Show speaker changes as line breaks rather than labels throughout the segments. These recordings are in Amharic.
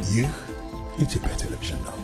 ይህ ኢትዮጵያ ቴሌቪዥን ነው።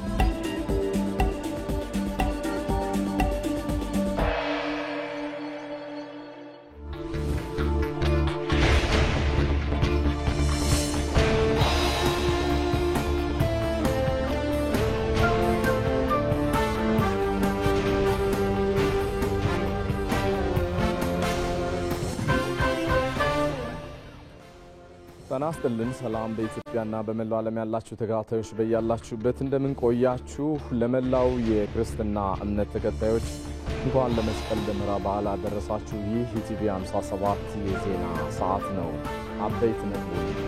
ተናስተልን ሰላም በኢትዮጵያና በመላው ዓለም ያላችሁ ተከታታዮች በእያላችሁበት እንደምን ቆያችሁ? ለመላው የክርስትና እምነት ተከታዮች እንኳን ለመስቀል ደመራ በዓል አደረሳችሁ። ይህ ኢቲቪ 57 የዜና ሰዓት ነው። አበይት ነጥቦች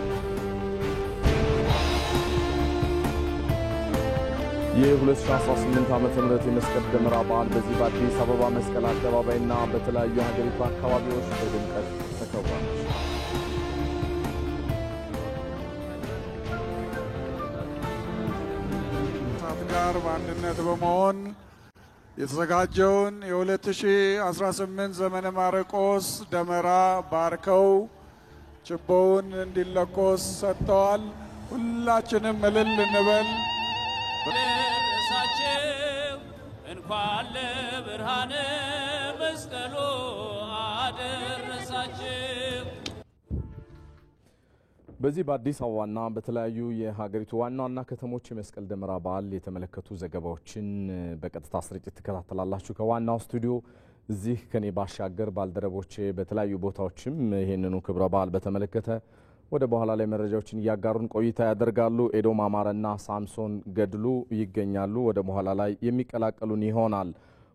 የ2018 ዓመተ ምህረት የመስቀል ደመራ በዓል በዚህ በአዲስ አበባ መስቀል አደባባይና በተለያዩ ሀገሪቱ አካባቢዎች በድምቀት ተከብሯል።
ጋር በአንድነት በመሆን የተዘጋጀውን የ2018 ዘመነ ማርቆስ ደመራ ባርከው ችቦውን እንዲለኮስ ሰጥተዋል። ሁላችንም እልል እንበል።
ደረሳችሁ እንኳን ለብርሃነ መስቀሉ አደረሳችሁ።
በዚህ በአዲስ አበባና በተለያዩ የሀገሪቱ ዋና ዋና ከተሞች የመስቀል ደመራ በዓል የተመለከቱ ዘገባዎችን በቀጥታ ስርጭት ተከታተላላችሁ። ከዋናው ስቱዲዮ እዚህ ከኔ ባሻገር ባልደረቦቼ በተለያዩ ቦታዎችም ይሄንኑ ክብረ በዓል በተመለከተ ወደ በኋላ ላይ መረጃዎችን እያጋሩን ቆይታ ያደርጋሉ። ኤዶም አማረና ሳምሶን ገድሉ ይገኛሉ። ወደ በኋላ ላይ የሚቀላቀሉን ይሆናል።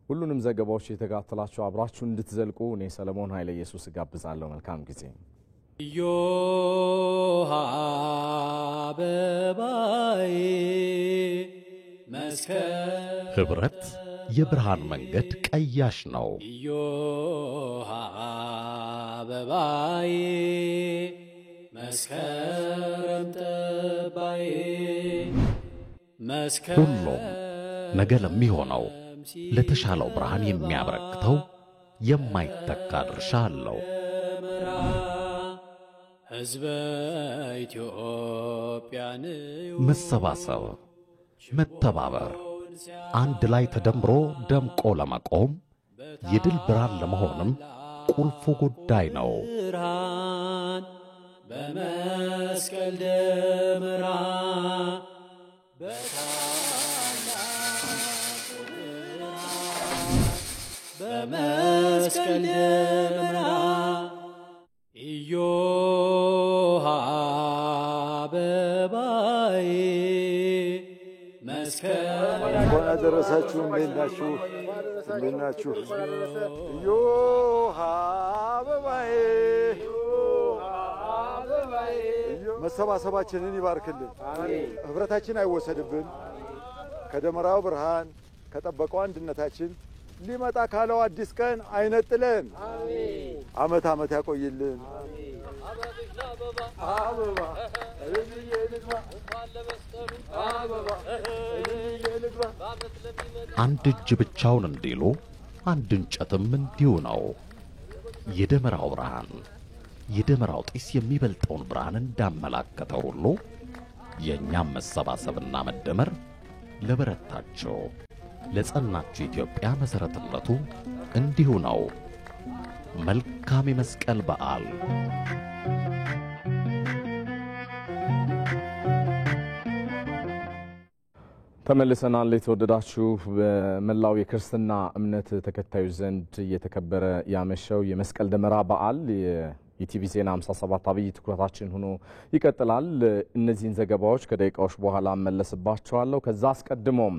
ሁሉንም ዘገባዎች የተከታተላችሁ አብራችሁ እንድትዘልቁ እኔ ሰለሞን ኃይለ ኢየሱስ ጋብዛለሁ። መልካም ጊዜ።
ዮሃ አበባዬ መስቀል
ህብረት የብርሃን መንገድ ቀያሽ ነው።
ዮሃ አበባዬ መስከረም ጠባዬ
ሁሉም ነገ ለሚሆነው ለተሻለው ብርሃን የሚያበረክተው የማይተካ ድርሻ አለው።
ህዝበ ኢትዮጵያን
መሰባሰብ፣ መተባበር፣ አንድ ላይ ተደምሮ ደምቆ ለመቆም የድል ብርሃን ለመሆንም ቁልፉ ጉዳይ ነው።
ብርሃን በመስቀል ደመራ በመስቀል ደመራ ዮሃ አበባዬ መስቀል
እንኳን አደረሳችሁ። እንዴት ናችሁ? ዮሃ አበባዬ መሰባሰባችንን ይባርክልን። ህብረታችን አይወሰድብን። ከደመራው ብርሃን ከጠበቀው አንድነታችን ሊመጣ ካለው አዲስ ቀን አይነጥለን። አመት አመት ያቆይልን። አበባ
አንድ እጅ ብቻውን እንዲሉ አንድ እንጨትም እንዲሁ ነው። የደመራው ብርሃን የደመራው ጢስ የሚበልጠውን ብርሃን እንዳመላከተው ሁሉ የእኛም መሰባሰብና መደመር ለበረታቸው ለጸናችሁ ኢትዮጵያ መሰረትነቱ እንዲሁ ነው። መልካም የመስቀል በዓል።
ተመልሰናል። የተወደዳችሁ በመላው የክርስትና እምነት ተከታዮች ዘንድ እየተከበረ ያመሸው የመስቀል ደመራ በዓል የኢቲቪ ዜና 57 አብይ ትኩረታችን ሆኖ ይቀጥላል። እነዚህን ዘገባዎች ከደቂቃዎች በኋላ መለስባቸዋለሁ። ከዛ አስቀድሞም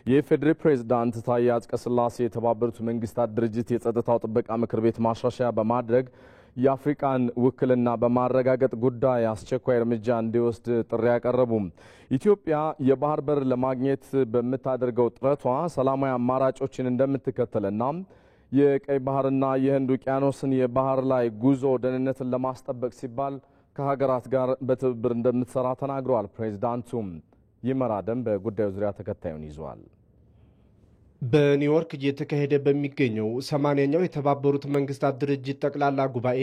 የፌዴራል ፕሬዝዳንት ታዬ አጽቀሥላሴ የተባበሩት መንግስታት ድርጅት የጸጥታው ጥበቃ ምክር ቤት ማሻሻያ በማድረግ የአፍሪካን ውክልና በማረጋገጥ ጉዳይ አስቸኳይ እርምጃ እንዲወስድ ጥሪ ያቀረቡ። ኢትዮጵያ የባህር በር ለማግኘት በምታደርገው ጥረቷ ሰላማዊ አማራጮችን እንደምትከተልና የቀይ ባህርና የህንድ ውቅያኖስን የባህር ላይ ጉዞ ደህንነትን ለማስጠበቅ ሲባል ከሀገራት ጋር በትብብር እንደምትሰራ ተናግረዋል። ፕሬዝዳንቱም ይመራ ደም በጉዳዩ ዙሪያ ተከታዩን ይዟል።
በኒውዮርክ እየተካሄደ በሚገኘው 80ኛው የተባበሩት መንግስታት ድርጅት ጠቅላላ ጉባኤ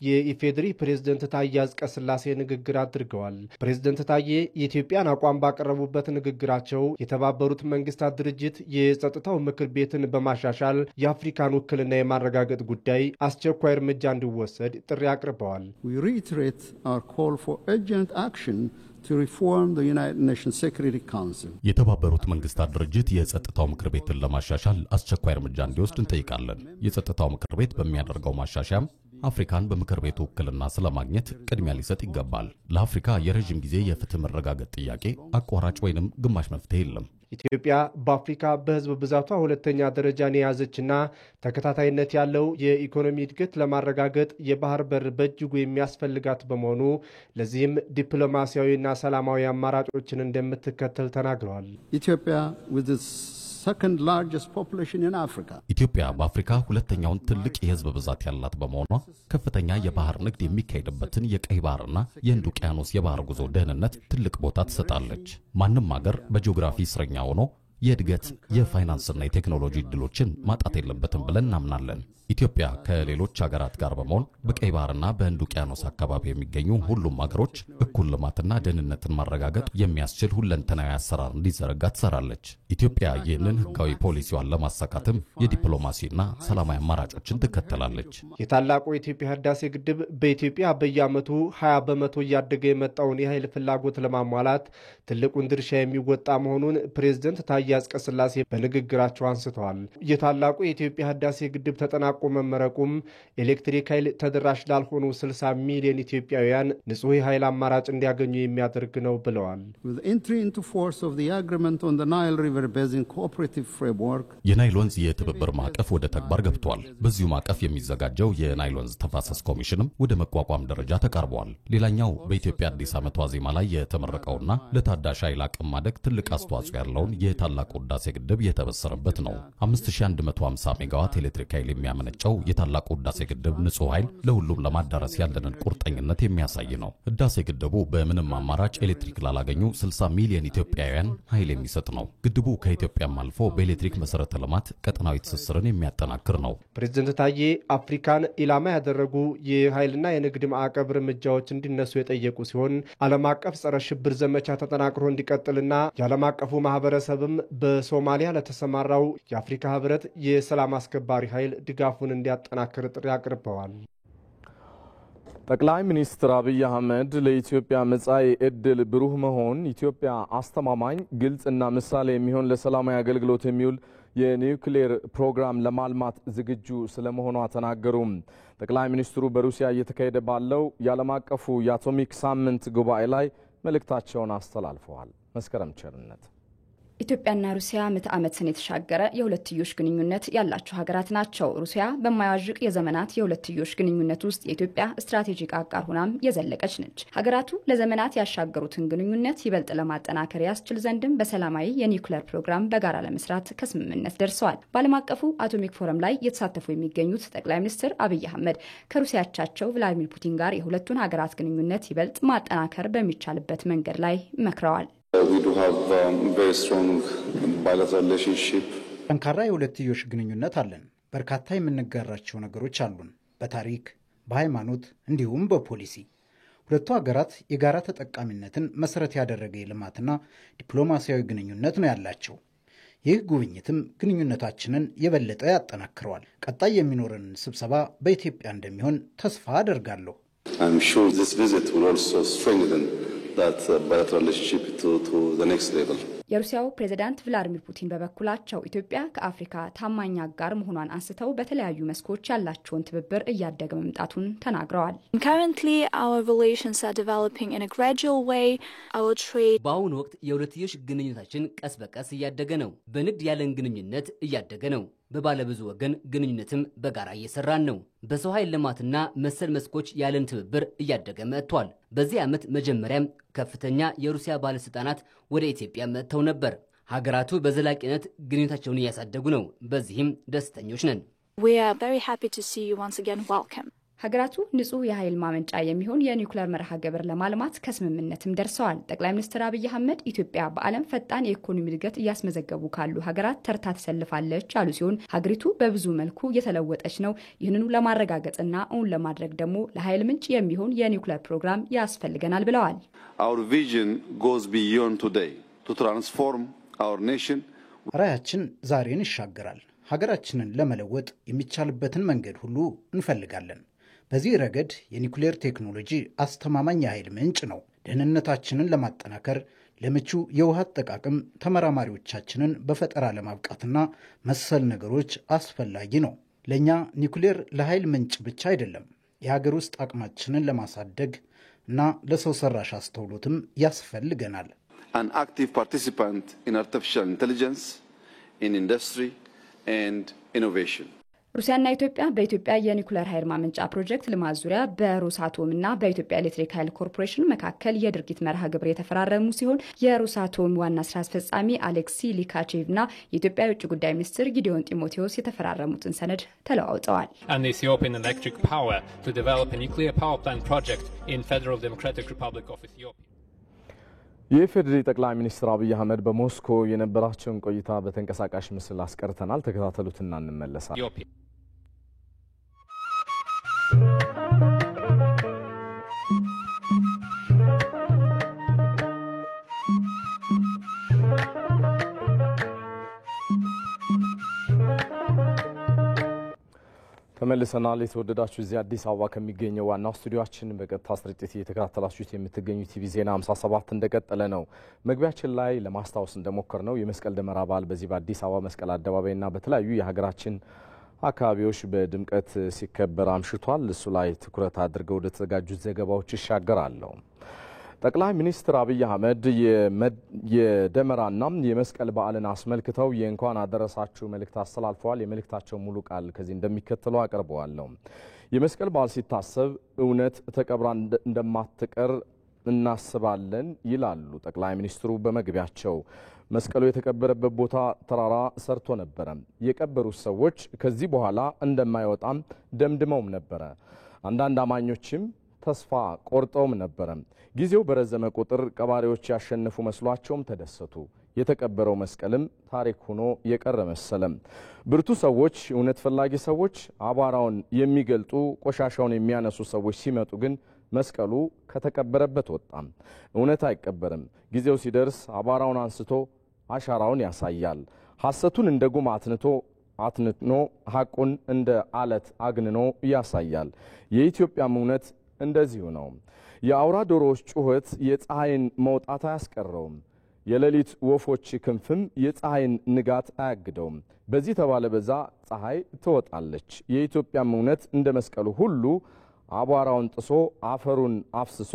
የኢፌድሪ ፕሬዝዳንት ታዬ አጽቀሥላሴ ንግግር አድርገዋል። ፕሬዝዳንት ታዬ የኢትዮጵያን አቋም ባቀረቡበት ንግግራቸው የተባበሩት መንግስታት ድርጅት የጸጥታው ምክር ቤትን በማሻሻል የአፍሪካን ውክልና የማረጋገጥ ጉዳይ አስቸኳይ እርምጃ እንዲወሰድ ጥሪ አቅርበዋል።
We reiterate our call for urgent action to reform the United Nations Security Council.
የተባበሩት መንግስታት ድርጅት የጸጥታው ምክር ቤትን ለማሻሻል አስቸኳይ እርምጃ እንዲወስድ እንጠይቃለን። የጸጥታው ምክር ቤት በሚያደርገው ማሻሻያም አፍሪካን በምክር ቤቱ ውክልና ስለማግኘት ቅድሚያ ሊሰጥ ይገባል። ለአፍሪካ የረጅም ጊዜ የፍትህ መረጋገጥ ጥያቄ አቋራጭ ወይንም ግማሽ መፍትሄ የለም።
ኢትዮጵያ በአፍሪካ በህዝብ ብዛቷ ሁለተኛ ደረጃን የያዘችና ተከታታይነት ያለው የኢኮኖሚ እድገት ለማረጋገጥ የባህር በር በእጅጉ የሚያስፈልጋት በመሆኑ ለዚህም ዲፕሎማሲያዊና ሰላማዊ አማራጮችን እንደምትከተል ተናግረዋል።
Ethiopia with its second largest population in Africa.
ኢትዮጵያ በአፍሪካ ሁለተኛውን ትልቅ የህዝብ ብዛት ያላት በመሆኗ ከፍተኛ የባህር ንግድ የሚካሄድበትን የቀይ ባህርና የህንድ ውቅያኖስ የባህር ጉዞ ደህንነት ትልቅ ቦታ ትሰጣለች። ማንም ሀገር በጂኦግራፊ እስረኛ ሆኖ የእድገት የፋይናንስና የቴክኖሎጂ እድሎችን ማጣት የለበትም ብለን እናምናለን። ኢትዮጵያ ከሌሎች ሀገራት ጋር በመሆን በቀይ ባህርና በህንድ ውቅያኖስ አካባቢ የሚገኙ ሁሉም ሀገሮች እኩል ልማትና ደህንነትን ማረጋገጥ የሚያስችል ሁለንተናዊ አሰራር እንዲዘረጋ ትሰራለች። ኢትዮጵያ ይህንን ህጋዊ ፖሊሲዋን ለማሳካትም የዲፕሎማሲና ሰላማዊ አማራጮችን ትከተላለች።
የታላቁ የኢትዮጵያ ህዳሴ ግድብ በኢትዮጵያ በየዓመቱ 20 በመቶ እያደገ የመጣውን የኃይል ፍላጎት ለማሟላት ትልቁን ድርሻ የሚወጣ መሆኑን ፕሬዝዳንት ታዬ አጽቀሥላሴ በንግግራቸው አንስተዋል። የታላቁ የኢትዮጵያ ህዳሴ ግድብ ተጠናቆ መመረቁም ኤሌክትሪክ ኃይል ተደራሽ ላልሆኑ 60 ሚሊዮን ኢትዮጵያውያን ንጹህ የኃይል አማራጭ እንዲያገኙ የሚያደርግ ነው ብለዋል።
With entry into force of the agreement on the Nile River Basin Cooperative Framework,
የናይል ወንዝ የትብብር ማዕቀፍ ወደ ተግባር ገብቷል። በዚሁ ማዕቀፍ የሚዘጋጀው የናይል ወንዝ ተፋሰስ ኮሚሽንም ወደ መቋቋም ደረጃ ተቃርቧል። ሌላኛው በኢትዮጵያ አዲስ ዓመት ዋዜማ ላይ የተመረቀውና ለታዳሽ ኃይል አቅም ማደግ ትልቅ አስተዋጽኦ ያለውን የታላቁ ህዳሴ ግድብ የተበሰረበት ነው። 5150 ሜጋዋት ኤሌክትሪክ ኃይል የሚያመነጨው የታላቁ ህዳሴ ግድብ ንጹህ ኃይል ለሁሉም ለማዳረስ ያለንን ቁርጠኝነት የሚያሳይ ነው። ህዳሴ ግድቡ በምንም አማራጭ ኤሌክትሪክ ላላገኙ 60 ሚሊዮን ኢትዮጵያውያን ኃይል የሚሰጥ ነው። ግድቡ ከኢትዮጵያም አልፎ በኤሌክትሪክ መሰረተ ልማት ቀጠናዊ ትስስርን የሚያጠናክር ነው።
ፕሬዝዳንት ታዬ አፍሪካን ኢላማ ያደረጉ የኃይልና የንግድ ማዕቀብ እርምጃዎች እንዲነሱ የጠየቁ ሲሆን ዓለም አቀፍ ጸረ ሽብር ዘመቻ ተጠናክሮ እንዲቀጥልና የዓለም አቀፉ ማህበረሰብም በሶማሊያ ለተሰማራው የአፍሪካ ህብረት የሰላም አስከባሪ ኃይል ድጋፉን እንዲያጠናክር ጥሪ አቅርበዋል።
ጠቅላይ ሚኒስትር አብይ አህመድ ለኢትዮጵያ መጻኢ ዕድል ብሩህ መሆን ኢትዮጵያ አስተማማኝ ግልጽና ምሳሌ የሚሆን ለሰላማዊ አገልግሎት የሚውል የኒውክሌር ፕሮግራም ለማልማት ዝግጁ ስለመሆኗ ተናገሩ። ጠቅላይ ሚኒስትሩ በሩሲያ እየተካሄደ ባለው የዓለም አቀፉ የአቶሚክ ሳምንት ጉባኤ ላይ መልእክታቸውን አስተላልፈዋል። መስከረም ቸርነት
ኢትዮጵያና ሩሲያ ምዕተ ዓመትን የተሻገረ የሁለትዮሽ ግንኙነት ያላቸው ሀገራት ናቸው። ሩሲያ በማያዥቅ የዘመናት የሁለትዮሽ ግንኙነት ውስጥ የኢትዮጵያ ስትራቴጂክ አጋር ሆናም የዘለቀች ነች። ሀገራቱ ለዘመናት ያሻገሩትን ግንኙነት ይበልጥ ለማጠናከር ያስችል ዘንድም በሰላማዊ የኒውክሌር ፕሮግራም በጋራ ለመስራት ከስምምነት ደርሰዋል። በዓለም አቀፉ አቶሚክ ፎረም ላይ የተሳተፉ የሚገኙት ጠቅላይ ሚኒስትር አብይ አህመድ ከሩሲያ አቻቸው ቭላዲሚር ፑቲን ጋር የሁለቱን ሀገራት ግንኙነት ይበልጥ ማጠናከር በሚቻልበት መንገድ ላይ መክረዋል።
We do have very strong bilateral relationship.
ጠንካራ የሁለትዮሽ ግንኙነት አለን። በርካታ የምንጋራቸው ነገሮች አሉን። በታሪክ፣ በሃይማኖት እንዲሁም በፖሊሲ ሁለቱ ሀገራት የጋራ ተጠቃሚነትን መሰረት ያደረገ የልማትና ዲፕሎማሲያዊ ግንኙነት ነው ያላቸው። ይህ ጉብኝትም ግንኙነታችንን የበለጠ ያጠናክረዋል። ቀጣይ የሚኖረን ስብሰባ በኢትዮጵያ እንደሚሆን ተስፋ አደርጋለሁ።
I'm sure this visit will also strengthen that bilateral relationship to the next level.
የሩሲያው ፕሬዝዳንት ቭላዲሚር ፑቲን በበኩላቸው ኢትዮጵያ ከአፍሪካ ታማኝ አጋር መሆኗን አንስተው በተለያዩ መስኮች ያላቸውን ትብብር እያደገ መምጣቱን ተናግረዋል።
Currently our relations are developing in a gradual way. Our trade
በአሁኑ ወቅት የሁለትዮሽ ግንኙነታችን ቀስ በቀስ እያደገ ነው። በንግድ ያለን ግንኙነት እያደገ ነው። በባለብዙ ወገን ግንኙነትም በጋራ እየሰራን ነው። በሰው ኃይል ልማትና መሰል መስኮች ያለን ትብብር እያደገ መጥቷል። በዚህ ዓመት መጀመሪያም ከፍተኛ የሩሲያ ባለስልጣናት ወደ ኢትዮጵያ መጥተው ነበር። ሀገራቱ በዘላቂነት ግንኙነታቸውን እያሳደጉ ነው። በዚህም ደስተኞች ነን።
We are very happy to see you once again. Welcome.
ሀገራቱ ንጹህ የኃይል ማመንጫ የሚሆን የኒውክሌር መርሃ ግብር ለማልማት ከስምምነትም ደርሰዋል። ጠቅላይ ሚኒስትር አብይ አህመድ ኢትዮጵያ በዓለም ፈጣን የኢኮኖሚ እድገት እያስመዘገቡ ካሉ ሀገራት ተርታ ተሰልፋለች ያሉ ሲሆን ሀገሪቱ በብዙ መልኩ እየተለወጠች ነው። ይህንኑ ለማረጋገጥና እውን ለማድረግ ደግሞ ለኃይል ምንጭ የሚሆን የኒውክሌር ፕሮግራም ያስፈልገናል ብለዋል።
Our vision goes beyond today to transform our nation.
ራዕያችን ዛሬን ይሻገራል። ሀገራችንን ለመለወጥ የሚቻልበትን መንገድ ሁሉ እንፈልጋለን። በዚህ ረገድ የኒውክሌር ቴክኖሎጂ አስተማማኝ የኃይል ምንጭ ነው። ደህንነታችንን ለማጠናከር ለምቹ የውሃ አጠቃቀም ተመራማሪዎቻችንን በፈጠራ ለማብቃትና መሰል ነገሮች አስፈላጊ ነው። ለኛ ኒውክሌር ለኃይል ምንጭ ብቻ አይደለም፣ የሀገር ውስጥ አቅማችንን ለማሳደግ እና ለሰው ሰራሽ አስተውሎትም ያስፈልገናል።
An active participant in artificial intelligence, in industry and innovation.
ሩሲያና ኢትዮጵያ በኢትዮጵያ የኒውክሌር ኃይል ማመንጫ ፕሮጀክት ልማት ዙሪያ በሩሳቶም እና በኢትዮጵያ ኤሌክትሪክ ኃይል ኮርፖሬሽን መካከል የድርጊት መርሃ ግብር የተፈራረሙ ሲሆን የሩሳቶም ዋና ስራ አስፈጻሚ አሌክሲ ሊካቼቭ እና የኢትዮጵያ የውጭ ጉዳይ ሚኒስትር ጊዲዮን ጢሞቴዎስ የተፈራረሙትን ሰነድ ተለዋውጠዋል።
And Ethiopian Electric Power to develop a nuclear power plant project in Federal Democratic Republic of Ethiopia.
የፌዴራል ጠቅላይ ሚኒስትር አብይ አህመድ በሞስኮ የነበራቸውን ቆይታ በተንቀሳቃሽ ምስል አስቀርተናል። ተከታተሉትና እንመለሳለን። ተመልሰናል። የተወደዳችሁ እዚህ አዲስ አበባ ከሚገኘው ዋናው ስቱዲዮአችን በቀጥታ ስርጭት እየተከታተላችሁት የምትገኙ ቲቪ ዜና 57 እንደቀጠለ ነው። መግቢያችን ላይ ለማስታወስ እንደሞከርነው የመስቀል ደመራ በዓል በዚህ በአዲስ አበባ መስቀል አደባባይና በተለያዩ የሀገራችን አካባቢዎች በድምቀት ሲከበር አምሽቷል። እሱ ላይ ትኩረት አድርገው ወደ ተዘጋጁት ዘገባዎች ይሻገራሉ። ጠቅላይ ሚኒስትር አብይ አህመድ የደመራና የመስቀል በዓልን አስመልክተው የእንኳን አደረሳችሁ መልእክት አስተላልፈዋል። የመልእክታቸው ሙሉ ቃል ከዚህ እንደሚከተለው አቀርበዋለሁ። የመስቀል በዓል ሲታሰብ እውነት ተቀብራ እንደማትቀር እናስባለን ይላሉ ጠቅላይ ሚኒስትሩ በመግቢያቸው። መስቀሉ የተቀበረበት ቦታ ተራራ ሰርቶ ነበረ። የቀበሩት ሰዎች ከዚህ በኋላ እንደማይወጣም ደምድመውም ነበረ። አንዳንድ አማኞችም ተስፋ ቆርጠውም ነበረ። ጊዜው በረዘመ ቁጥር ቀባሪዎች ያሸነፉ መስሏቸውም ተደሰቱ። የተቀበረው መስቀልም ታሪክ ሆኖ የቀረ መሰለም። ብርቱ ሰዎች፣ እውነት ፈላጊ ሰዎች፣ አቧራውን የሚገልጡ ቆሻሻውን የሚያነሱ ሰዎች ሲመጡ ግን መስቀሉ ከተቀበረበት ወጣም። እውነት አይቀበርም። ጊዜው ሲደርስ አቧራውን አንስቶ አሻራውን ያሳያል። ሐሰቱን እንደ ጉም አትንኖ ሐቁን እንደ አለት አግንኖ ያሳያል። የኢትዮጵያም እውነት እንደዚሁ ነው። የአውራ ዶሮዎች ጩኸት የፀሐይን መውጣት አያስቀረውም። የሌሊት ወፎች ክንፍም የፀሐይን ንጋት አያግደውም። በዚህ ተባለ በዛ ፀሐይ ትወጣለች። የኢትዮጵያም እውነት እንደ መስቀሉ ሁሉ አቧራውን ጥሶ አፈሩን አፍስሶ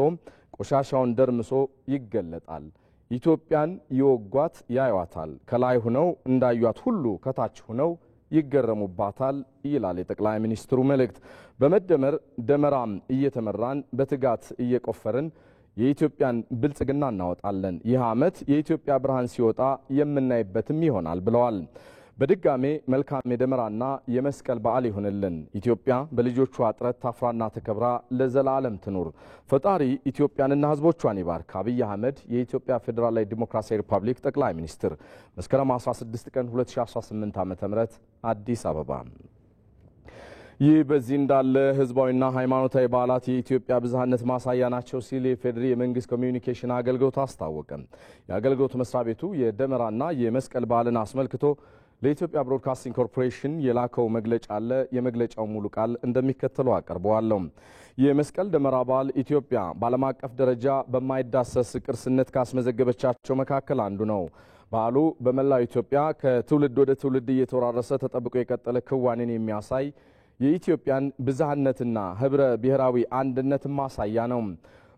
ቆሻሻውን ደርምሶ ይገለጣል። ኢትዮጵያን ይወጓት ያዩዋታል። ከላይ ሆነው እንዳዩት ሁሉ ከታች ሆነው ይገረሙባታል ይላል የጠቅላይ ሚኒስትሩ መልእክት። በመደመር ደመራም እየተመራን በትጋት እየቆፈርን የኢትዮጵያን ብልጽግና እናወጣለን። ይህ ዓመት የኢትዮጵያ ብርሃን ሲወጣ የምናይበትም ይሆናል ብለዋል። በድጋሜ መልካም የደመራና የመስቀል በዓል ይሁንልን። ኢትዮጵያ በልጆቿ ጥረት ታፍራና ተከብራ ለዘላለም ትኑር። ፈጣሪ ኢትዮጵያንና ሕዝቦቿን ይባርክ። አብይ አህመድ የኢትዮጵያ ፌዴራላዊ ዲሞክራሲያዊ ሪፐብሊክ ጠቅላይ ሚኒስትር መስከረም 16 ቀን 2018 ዓ.ም አዲስ አበባ። ይህ በዚህ እንዳለ ህዝባዊና ሃይማኖታዊ በዓላት የኢትዮጵያ ብዝሃነት ማሳያ ናቸው ሲል የፌዴሪ የመንግስት ኮሚዩኒኬሽን አገልግሎት አስታወቀ። የአገልግሎቱ መስሪያ ቤቱ የደመራና የመስቀል በዓልን አስመልክቶ ለኢትዮጵያ ብሮድካስቲንግ ኮርፖሬሽን የላከው መግለጫ አለ። የመግለጫው ሙሉ ቃል እንደሚከተለው አቀርበዋለሁ። የመስቀል ደመራ በዓል ኢትዮጵያ በዓለም አቀፍ ደረጃ በማይዳሰስ ቅርስነት ካስመዘገበቻቸው መካከል አንዱ ነው። በዓሉ በመላው ኢትዮጵያ ከትውልድ ወደ ትውልድ እየተወራረሰ ተጠብቆ የቀጠለ ክዋኔን የሚያሳይ የኢትዮጵያን ብዝሃነትና ህብረ ብሔራዊ አንድነት ማሳያ ነው።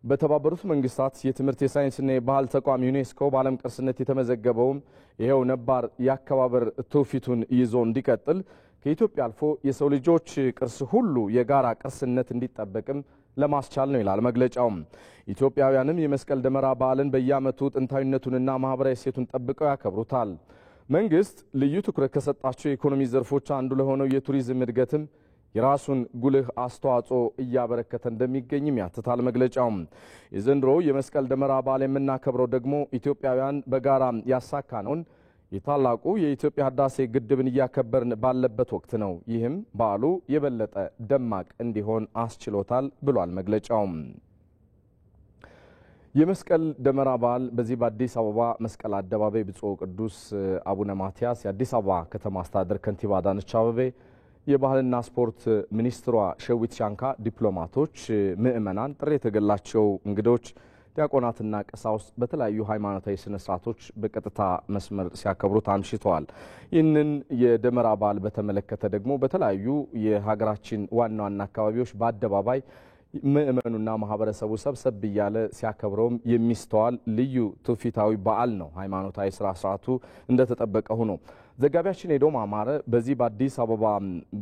በተባበሩት መንግስታት የትምህርት የሳይንስና የባህል ተቋም ዩኔስኮ በዓለም ቅርስነት የተመዘገበው ይሄው ነባር የአከባበር ትውፊቱን ይዞ እንዲቀጥል ከኢትዮጵያ አልፎ የሰው ልጆች ቅርስ ሁሉ የጋራ ቅርስነት እንዲጠበቅም ለማስቻል ነው ይላል መግለጫው። ኢትዮጵያውያንም የመስቀል ደመራ በዓልን በየዓመቱ ጥንታዊነቱንና ማህበራዊ እሴቱን ጠብቀው ያከብሩታል። መንግስት ልዩ ትኩረት ከሰጣቸው የኢኮኖሚ ዘርፎች አንዱ ለሆነው የቱሪዝም እድገትም የራሱን ጉልህ አስተዋጽኦ እያበረከተ እንደሚገኝም ያትታል መግለጫው። የዘንድሮ የመስቀል ደመራ በዓል የምናከብረው ደግሞ ኢትዮጵያውያን በጋራ ያሳካነውን የታላቁ የኢትዮጵያ ህዳሴ ግድብን እያከበርን ባለበት ወቅት ነው። ይህም በዓሉ የበለጠ ደማቅ እንዲሆን አስችሎታል ብሏል መግለጫው። የመስቀል ደመራ በዓል በዚህ በአዲስ አበባ መስቀል አደባባይ ብፁዕ ቅዱስ አቡነ ማትያስ የአዲስ አበባ ከተማ አስተዳደር ከንቲባ አዳነች አቤቤ፣ የባህልና ስፖርት ሚኒስትሯ ሸዊት ሻንካ፣ ዲፕሎማቶች፣ ምእመናን፣ ጥሪ የተገላቸው እንግዶች፣ ዲያቆናትና ቀሳውስት በተለያዩ ሃይማኖታዊ ስነ ስርዓቶች በቀጥታ መስመር ሲያከብሩት አምሽተዋል። ይህንን የደመራ በዓል በተመለከተ ደግሞ በተለያዩ የሀገራችን ዋና ዋና አካባቢዎች በአደባባይ ምእመኑና ማህበረሰቡ ሰብሰብ እያለ ሲያከብረውም የሚስተዋል ልዩ ትውፊታዊ በዓል ነው። ሃይማኖታዊ ስርዓቱ እንደተጠበቀ ሆኖ ዘጋቢያችን ኤዶም አማረ በዚህ በአዲስ አበባ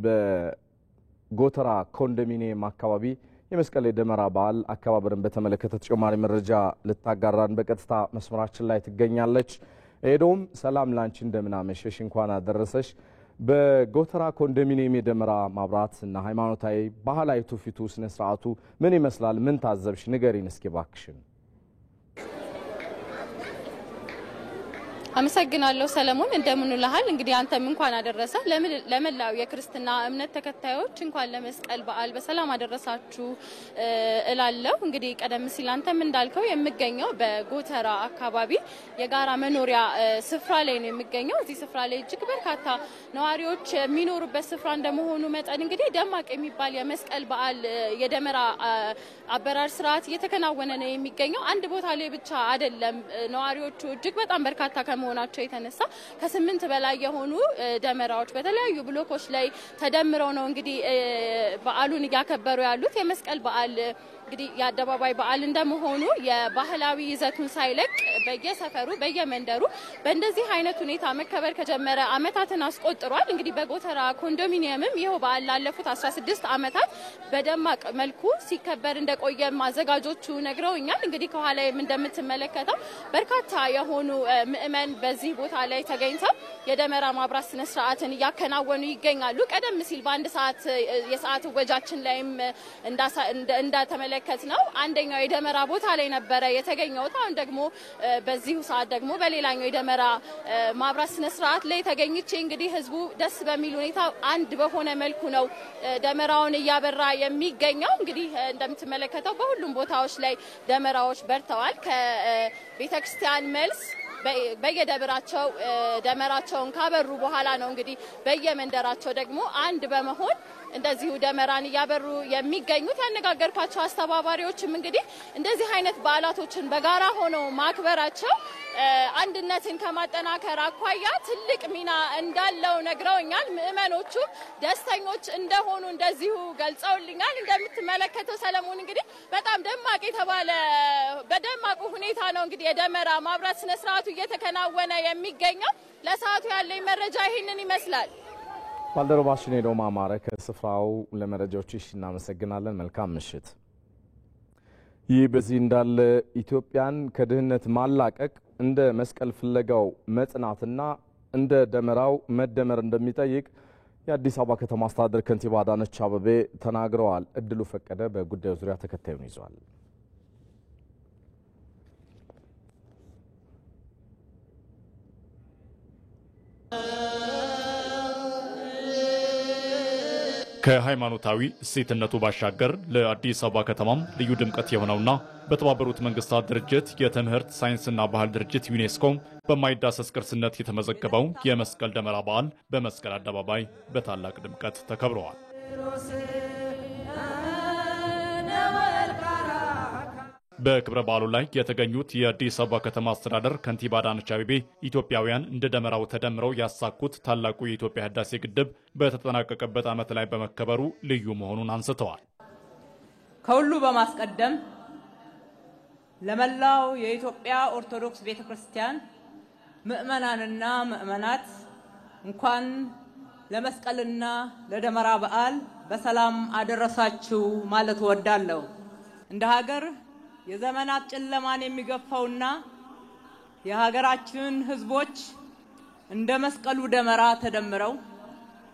በጎተራ ኮንዶሚኒየም አካባቢ የመስቀል ደመራ በዓል አከባበርን በተመለከተ ተጨማሪ መረጃ ልታጋራን በቀጥታ መስመራችን ላይ ትገኛለች። ኤዶም ሰላም ላንቺ፣ እንደምን አመሸሽ፣ እንኳን አደረሰሽ። በጎተራ ኮንዶሚኒየም የደመራ ማብራት እና ሃይማኖታዊ ባህላዊ ትውፊቱ ስነ ስርዓቱ ምን ይመስላል? ምን ታዘብሽ? ንገሪን እስኪ ባክሽን።
አመሰግናለሁ ሰለሞን፣ እንደምንልሃል። እንግዲህ አንተም እንኳን አደረሰ ለመላው የክርስትና እምነት ተከታዮች እንኳን ለመስቀል በዓል በሰላም አደረሳችሁ እላለሁ። እንግዲህ ቀደም ሲል አንተም እንዳልከው የሚገኘው በጎተራ አካባቢ የጋራ መኖሪያ ስፍራ ላይ ነው የሚገኘው። እዚህ ስፍራ ላይ እጅግ በርካታ ነዋሪዎች የሚኖሩበት ስፍራ እንደመሆኑ መጠን እንግዲህ ደማቅ የሚባል የመስቀል በዓል የደመራ አበራር ስርዓት እየተከናወነ ነው የሚገኘው። አንድ ቦታ ላይ ብቻ አይደለም። ነዋሪዎቹ እጅግ በጣም በርካታ ከመሆናቸው የተነሳ ከ8 በላይ የሆኑ ደመራዎች በተለያዩ ብሎኮች ላይ ተደምረው ነው እንግዲህ በዓሉን እያከበሩ ያሉት። የመስቀል በዓል እንግዲህ የአደባባይ በዓል እንደመሆኑ የባህላዊ ይዘቱን ሳይለቅ በየሰፈሩ በየመንደሩ በእንደዚህ አይነት ሁኔታ መከበር ከጀመረ ዓመታትን አስቆጥሯል። እንግዲህ በጎተራ ኮንዶሚኒየምም ይሄው በዓል ላለፉት 16 ዓመታት በደማቅ መልኩ ሲከበር እንደቆየ አዘጋጆቹ ነግረውኛል። እንግዲህ ከኋላም እንደምትመለከተው በርካታ የሆኑ ምእመን በዚህ ቦታ ላይ ተገኝተው የደመራ ማብራት ስነ ስርዓትን እያከናወኑ ይገኛሉ። ቀደም ሲል በአንድ ሰዓት የሰዓት ወጃችን ላይም እንዳተመለከት ነው አንደኛው የደመራ ቦታ ላይ ነበረ የተገኘው። አሁን ደግሞ በዚሁ ሰዓት ደግሞ በሌላኛው የደመራ ማብራት ስነ ስርዓት ላይ ተገኝቼ እንግዲህ ህዝቡ ደስ በሚል ሁኔታ አንድ በሆነ መልኩ ነው ደመራውን እያበራ የሚገኘው። እንግዲህ እንደምትመለከተው በሁሉም ቦታዎች ላይ ደመራዎች በርተዋል። ከቤተክርስቲያን መልስ በየደብራቸው ደመራቸውን ካበሩ በኋላ ነው እንግዲህ በየመንደራቸው ደግሞ አንድ በመሆን እንደዚሁ ደመራን እያበሩ የሚገኙት። ያነጋገርኳቸው አስተባባሪዎችም እንግዲህ እንደዚህ አይነት በዓላቶችን በጋራ ሆነው ማክበራቸው አንድነትን ከማጠናከር አኳያ ትልቅ ሚና እንዳለው ነግረውኛል። ምእመኖቹ ደስተኞች እንደሆኑ እንደዚሁ ገልጸውልኛል። እንደምትመለከተው ሰለሞን እንግዲህ በጣም ደማቅ የተባለ በደማቁ ሁኔታ ነው እንግዲህ የደመራ ማብራት ስነ ስርዓቱ እየተከናወነ የሚገኘው። ለሰዓቱ ያለኝ መረጃ ይህንን ይመስላል።
ባልደረባችን ኤዶም አማረ ከስፍራው ለመረጃዎችሽ እናመሰግናለን። መልካም ምሽት። ይህ በዚህ እንዳለ ኢትዮጵያን ከድህነት ማላቀቅ እንደ መስቀል ፍለጋው መጽናትና እንደ ደመራው መደመር እንደሚጠይቅ የአዲስ አበባ ከተማ አስተዳደር ከንቲባ አዳነች አቤቤ ተናግረዋል። እድሉ ፈቀደ በጉዳዩ ዙሪያ ተከታዩን ይዟል።
ከሃይማኖታዊ እሴትነቱ ባሻገር ለአዲስ አበባ ከተማም ልዩ ድምቀት የሆነውና በተባበሩት መንግስታት ድርጅት የትምህርት ሳይንስና ባህል ድርጅት ዩኔስኮ በማይዳሰስ ቅርስነት የተመዘገበው የመስቀል ደመራ በዓል በመስቀል አደባባይ በታላቅ ድምቀት ተከብረዋል። በክብረ በዓሉ ላይ የተገኙት የአዲስ አበባ ከተማ አስተዳደር ከንቲባ አዳነች አቤቤ ኢትዮጵያውያን እንደ ደመራው ተደምረው ያሳኩት ታላቁ የኢትዮጵያ ህዳሴ ግድብ በተጠናቀቀበት ዓመት ላይ በመከበሩ ልዩ መሆኑን አንስተዋል።
ከሁሉ በማስቀደም ለመላው የኢትዮጵያ ኦርቶዶክስ ቤተክርስቲያን ምእመናንና ምእመናት እንኳን ለመስቀልና ለደመራ በዓል በሰላም አደረሳችሁ ማለት እወዳለሁ። እንደ ሀገር የዘመናት ጨለማን የሚገፋውና የሀገራችን ህዝቦች እንደ መስቀሉ ደመራ ተደምረው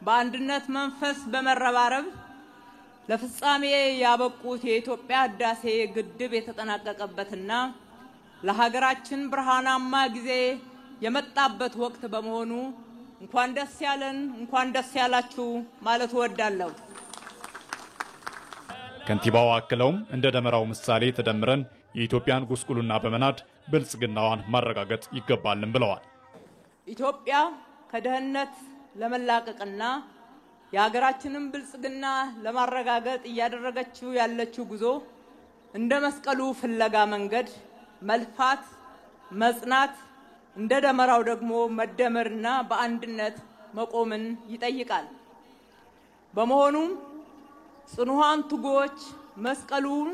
በአንድነት መንፈስ በመረባረብ ለፍጻሜ ያበቁት የኢትዮጵያ ህዳሴ ግድብ የተጠናቀቀበትና ለሀገራችን ብርሃናማ ጊዜ የመጣበት ወቅት በመሆኑ እንኳን ደስ ያለን እንኳን ደስ ያላችሁ ማለት እወዳለሁ።
ከንቲባው አክለውም እንደ ደመራው ምሳሌ ተደምረን የኢትዮጵያን ጉስቁልና በመናድ ብልጽግናዋን ማረጋገጥ ይገባልን ብለዋል።
ኢትዮጵያ ከድህነት ለመላቀቅና የሀገራችንን ብልጽግና ለማረጋገጥ እያደረገችው ያለችው ጉዞ እንደ መስቀሉ ፍለጋ መንገድ መልፋት መጽናት እንደ ደመራው ደግሞ መደመርና በአንድነት መቆምን ይጠይቃል። በመሆኑም ጽኑዓን ትጉዎች መስቀሉን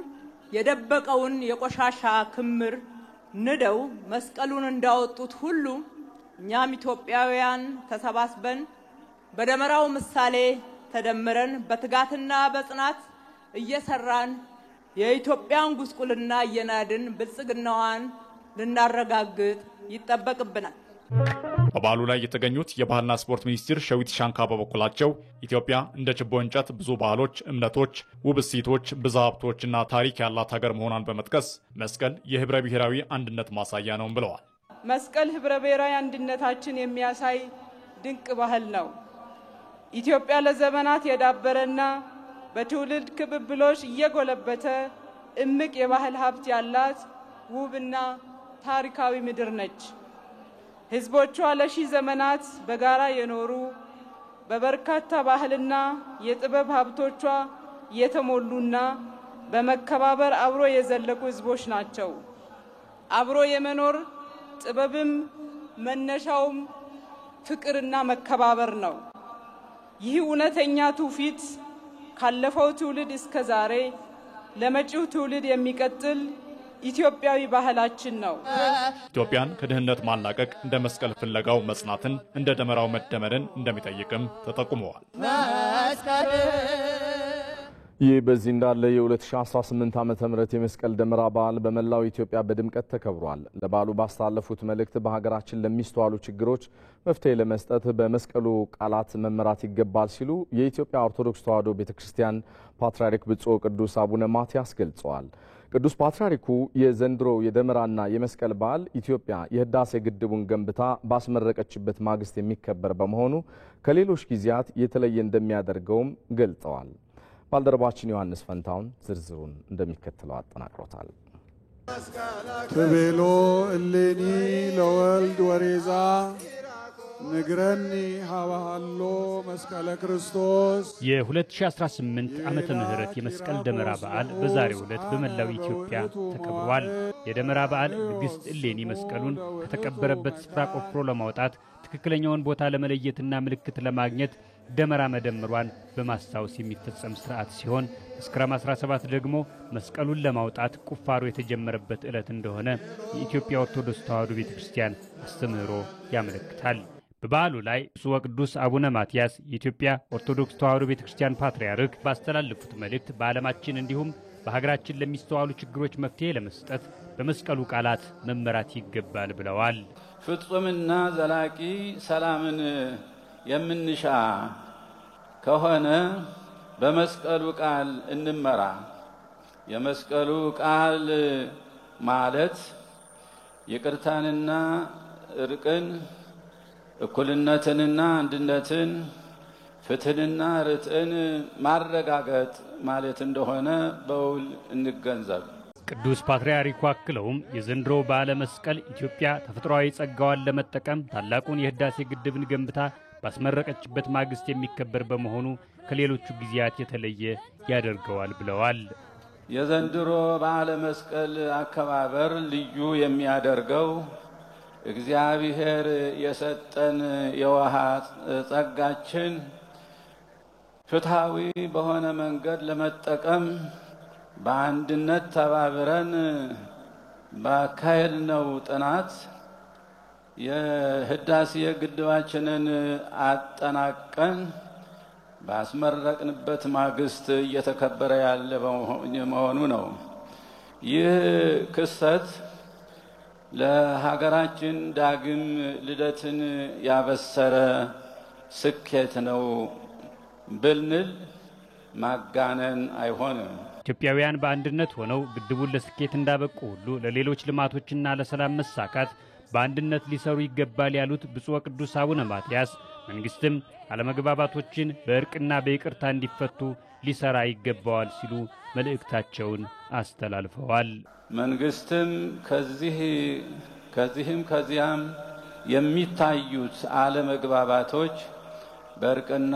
የደበቀውን የቆሻሻ ክምር ንደው መስቀሉን እንዳወጡት ሁሉ እኛም ኢትዮጵያውያን ተሰባስበን በደመራው ምሳሌ ተደምረን በትጋትና በጽናት እየሰራን የኢትዮጵያን ጉስቁልና እየናድን ብልጽግናዋን ልናረጋግጥ ይጠበቅብናል።
በበዓሉ ላይ የተገኙት የባህልና ስፖርት ሚኒስትር ሸዊት ሻንካ በበኩላቸው ኢትዮጵያ እንደ ችቦ እንጨት ብዙ ባህሎች፣ እምነቶች፣ ውብ እሴቶች፣ ብዝሃ ሀብቶችና ታሪክ ያላት ሀገር መሆኗን በመጥቀስ መስቀል የህብረ ብሔራዊ አንድነት ማሳያ ነው ብለዋል።
መስቀል ህብረ ብሔራዊ አንድነታችን የሚያሳይ ድንቅ ባህል ነው። ኢትዮጵያ ለዘመናት የዳበረና በትውልድ ክብብሎች እየጎለበተ እምቅ የባህል ሀብት ያላት ውብና ታሪካዊ ምድር ነች። ህዝቦቿ ለሺህ ዘመናት በጋራ የኖሩ በበርካታ ባህልና የጥበብ ሀብቶቿ የተሞሉና በመከባበር አብሮ የዘለቁ ህዝቦች ናቸው። አብሮ የመኖር ጥበብም መነሻውም ፍቅርና መከባበር ነው። ይህ እውነተኛ ትውፊት ካለፈው ትውልድ እስከ ዛሬ ለመጪው ትውልድ የሚቀጥል ኢትዮጵያዊ ባህላችን ነው።
ኢትዮጵያን ከድህነት ማላቀቅ እንደ መስቀል ፍለጋው መጽናትን እንደ ደመራው መደመርን እንደሚጠይቅም ተጠቁመዋል።
ይህ በዚህ እንዳለ የ2018 ዓመተ ምህረት የመስቀል ደመራ በዓል በመላው ኢትዮጵያ በድምቀት ተከብሯል። ለበዓሉ ባስተላለፉት መልእክት በሀገራችን ለሚስተዋሉ ችግሮች መፍትሄ ለመስጠት በመስቀሉ ቃላት መመራት ይገባል ሲሉ የኢትዮጵያ ኦርቶዶክስ ተዋሕዶ ቤተክርስቲያን ፓትርያርክ ብፁዕ ቅዱስ አቡነ ማትያስ ገልጸዋል። ቅዱስ ፓትርያርኩ የዘንድሮ የደመራና የመስቀል በዓል ኢትዮጵያ የህዳሴ ግድቡን ገንብታ ባስመረቀችበት ማግስት የሚከበር በመሆኑ ከሌሎች ጊዜያት የተለየ እንደሚያደርገውም ገልጸዋል። ባልደረባችን ዮሐንስ ፈንታውን ዝርዝሩን እንደሚከተለው አጠናቅሮታል።
ትቤሎ እሌኒ ለወልድ ወሬዛ ንግረኒ ሀባሃሎ መስቀለ ክርስቶስ።
የ2018 ዓመተ ምህረት የመስቀል ደመራ በዓል በዛሬው ዕለት በመላው ኢትዮጵያ ተከብሯል። የደመራ በዓል ንግሥት እሌኒ መስቀሉን ከተቀበረበት ስፍራ ቆፍሮ ለማውጣት ትክክለኛውን ቦታ ለመለየትና ምልክት ለማግኘት ደመራ መደመሯን በማስታወስ የሚፈጸም ሥርዓት ሲሆን መስከረም 17 ደግሞ መስቀሉን ለማውጣት ቁፋሮ የተጀመረበት ዕለት እንደሆነ የኢትዮጵያ ኦርቶዶክስ ተዋሕዶ ቤተክርስቲያን አስተምህሮ ያመለክታል። በበዓሉ ላይ ብፁዕ ወቅዱስ አቡነ ማትያስ የኢትዮጵያ ኦርቶዶክስ ተዋሕዶ ቤተክርስቲያን ፓትርያርክ ባስተላለፉት መልእክት በዓለማችን እንዲሁም በሀገራችን ለሚስተዋሉ ችግሮች መፍትሄ ለመስጠት በመስቀሉ ቃላት መመራት ይገባል ብለዋል።
ፍጹምና ዘላቂ ሰላምን የምንሻ ከሆነ በመስቀሉ ቃል እንመራ። የመስቀሉ ቃል ማለት ይቅርታንና እርቅን፣ እኩልነትንና አንድነትን፣ ፍትህንና ርትዕን ማረጋገጥ ማለት እንደሆነ በውል እንገንዘብ።
ቅዱስ ፓትርያርኩ አክለውም የዘንድሮ በዓለ መስቀል ኢትዮጵያ ተፈጥሯዊ ጸጋዋን ለመጠቀም ታላቁን የህዳሴ ግድብን ገንብታ ባስመረቀችበት ማግስት የሚከበር በመሆኑ ከሌሎቹ ጊዜያት የተለየ ያደርገዋል ብለዋል።
የዘንድሮ በዓለ መስቀል አከባበር ልዩ የሚያደርገው እግዚአብሔር የሰጠን የውሃ ጸጋችን ፍትሃዊ በሆነ መንገድ ለመጠቀም በአንድነት ተባብረን ባካሄድነው ጥናት የህዳሴ ግድባችንን አጠናቀን ባስመረቅንበት ማግስት እየተከበረ ያለ መሆኑ ነው። ይህ ክስተት ለሀገራችን ዳግም ልደትን ያበሰረ ስኬት ነው ብንል ማጋነን አይሆንም።
ኢትዮጵያውያን በአንድነት ሆነው ግድቡን ለስኬት እንዳበቁ ሁሉ ለሌሎች ልማቶችና ለሰላም መሳካት በአንድነት ሊሰሩ ይገባል ያሉት ብፁዕ ቅዱስ አቡነ ማትያስ መንግስትም አለመግባባቶችን በእርቅና በይቅርታ እንዲፈቱ ሊሰራ ይገባዋል ሲሉ መልእክታቸውን አስተላልፈዋል።
መንግስትም ከዚያም የሚታዩት አለመግባባቶች በእርቅና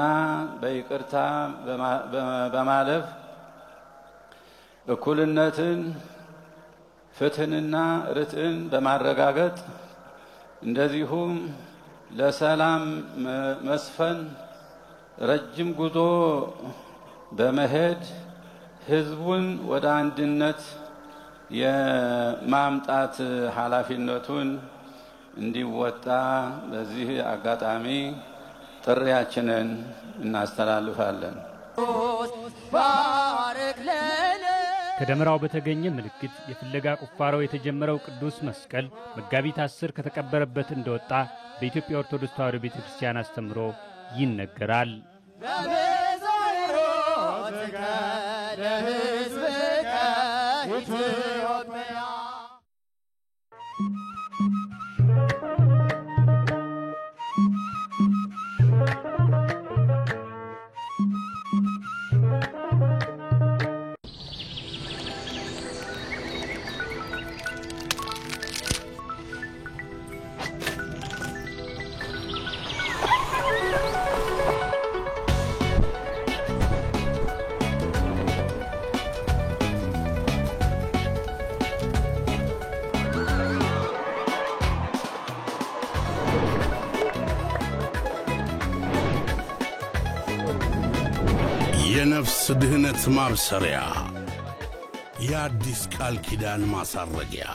በይቅርታ በማለፍ እኩልነትን፣ ፍትህንና ርትዕን በማረጋገጥ እንደዚሁም ለሰላም መስፈን ረጅም ጉዞ በመሄድ ህዝቡን ወደ አንድነት የማምጣት ኃላፊነቱን እንዲወጣ በዚህ አጋጣሚ ጥሪያችንን እናስተላልፋለን።
ከደመራው በተገኘ ምልክት የፍለጋ ቁፋሮው የተጀመረው ቅዱስ መስቀል መጋቢት 10 ከተቀበረበት እንደወጣ በኢትዮጵያ ኦርቶዶክስ ተዋሕዶ ቤተክርስቲያን አስተምሮ ይነገራል።
የነፍስ ድህነት ማብሰሪያ የአዲስ ቃል ኪዳን ማሳረጊያ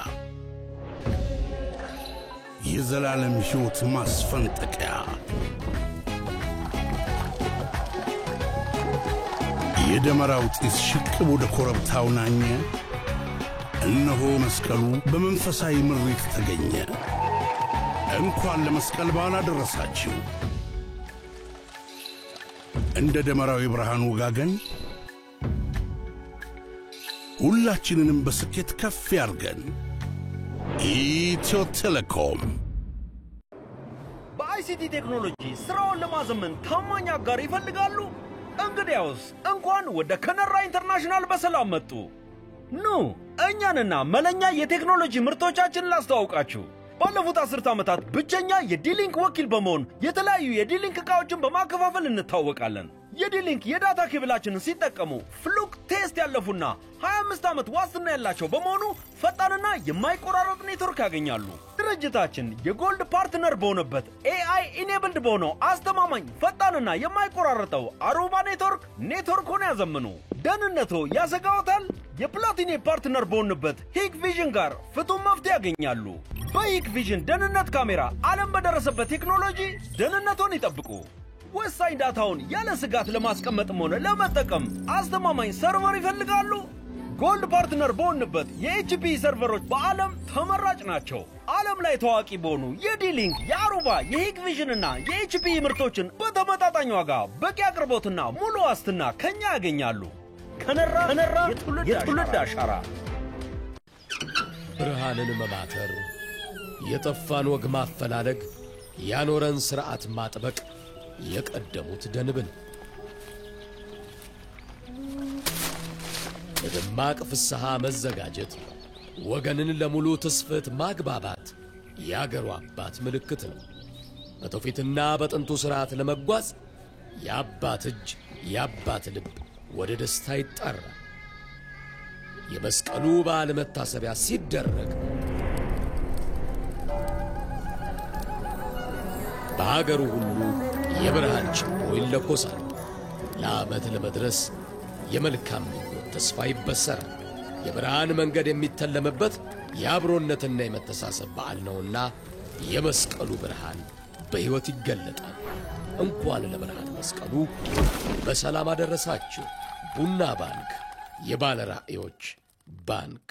የዘላለም ሕይወት ማስፈንጠቂያ የደመራው ጢስ ሽቅብ ወደ ኮረብታው ናኘ። እነሆ መስቀሉ በመንፈሳዊ ምሪት ተገኘ። እንኳን ለመስቀል በዓል አደረሳችሁ። እንደ ደመራው የብርሃን ወጋገን ሁላችንንም በስኬት ከፍ ያርገን። ኢትዮ ቴሌኮም
በአይሲቲ ቴክኖሎጂ ስራውን ለማዘመን ታማኝ አጋር ይፈልጋሉ? እንግዲያውስ እንኳን ወደ ከነራ ኢንተርናሽናል በሰላም መጡ። ኑ እኛንና መለኛ የቴክኖሎጂ ምርቶቻችንን ላስተዋውቃችሁ። ባለፉት 10 ዓመታት ብቸኛ የዲሊንክ ወኪል በመሆን የተለያዩ የዲሊንክ ዕቃዎችን በማከፋፈል እንታወቃለን። የዲሊንክ የዳታ ኬብላችንን ሲጠቀሙ ፍሉክ ቴስት ያለፉና 25 ዓመት ዋስትና ያላቸው በመሆኑ ፈጣንና የማይቆራረጥ ኔትወርክ ያገኛሉ። ድርጅታችን የጎልድ ፓርትነር በሆነበት AI ኢኔብልድ በሆነው አስተማማኝ ፈጣንና የማይቆራረጠው አሩባ ኔትወርክን ያዘምኑ። ደህንነቱ ያሰጋዎታል? የፕላቲኒየም ፓርትነር በሆነበት ሂክ ቪዥን ጋር ፍቱን መፍትሄ ያገኛሉ። በሂክ ቪዥን ደህንነት ካሜራ ዓለም በደረሰበት ቴክኖሎጂ ደህንነቱን ይጠብቁ። ወሳኝ ዳታውን ያለ ስጋት ለማስቀመጥም ሆነ ለመጠቀም አስተማማኝ ሰርቨር ይፈልጋሉ? ጎልድ ፓርትነር በሆነበት የኤችፒ ሰርቨሮች በዓለም ተመራጭ ናቸው። ዓለም ላይ ታዋቂ በሆኑ የዲሊንክ፣ የአሩባ፣ የሂክ ቪዥንና የኤችፒ ምርቶችን በተመጣጣኝ ዋጋ በቂ አቅርቦትና ሙሉ ዋስትና ከኛ ያገኛሉ። ከነራ የትውልድ አሻራ።
ብርሃንን መማተር፣ የጠፋን ወግ ማፈላለግ፣ ያኖረን ሥርዓት ማጥበቅ የቀደሙት ደንብን በደማቅ ፍስሐ መዘጋጀት፣ ወገንን ለሙሉ ትስፍት ማግባባት የአገሩ አባት ምልክት ነው። በትውፊትና በጥንቱ ሥርዓት ለመጓዝ የአባት እጅ የአባት ልብ ወደ ደስታ ይጣራል። የመስቀሉ በዓል መታሰቢያ ሲደረግ በአገሩ ሁሉ የብርሃን ችቦ ይለኮሳል። ለዓመት ለመድረስ የመልካም ምኞት ተስፋ ይበሰራል። የብርሃን መንገድ የሚተለምበት የአብሮነትና የመተሳሰብ በዓል ነውና የመስቀሉ ብርሃን በሕይወት ይገለጣል። እንኳን ለብርሃን መስቀሉ በሰላም አደረሳችሁ። ቡና ባንክ፣ የባለ ራእዮች ባንክ።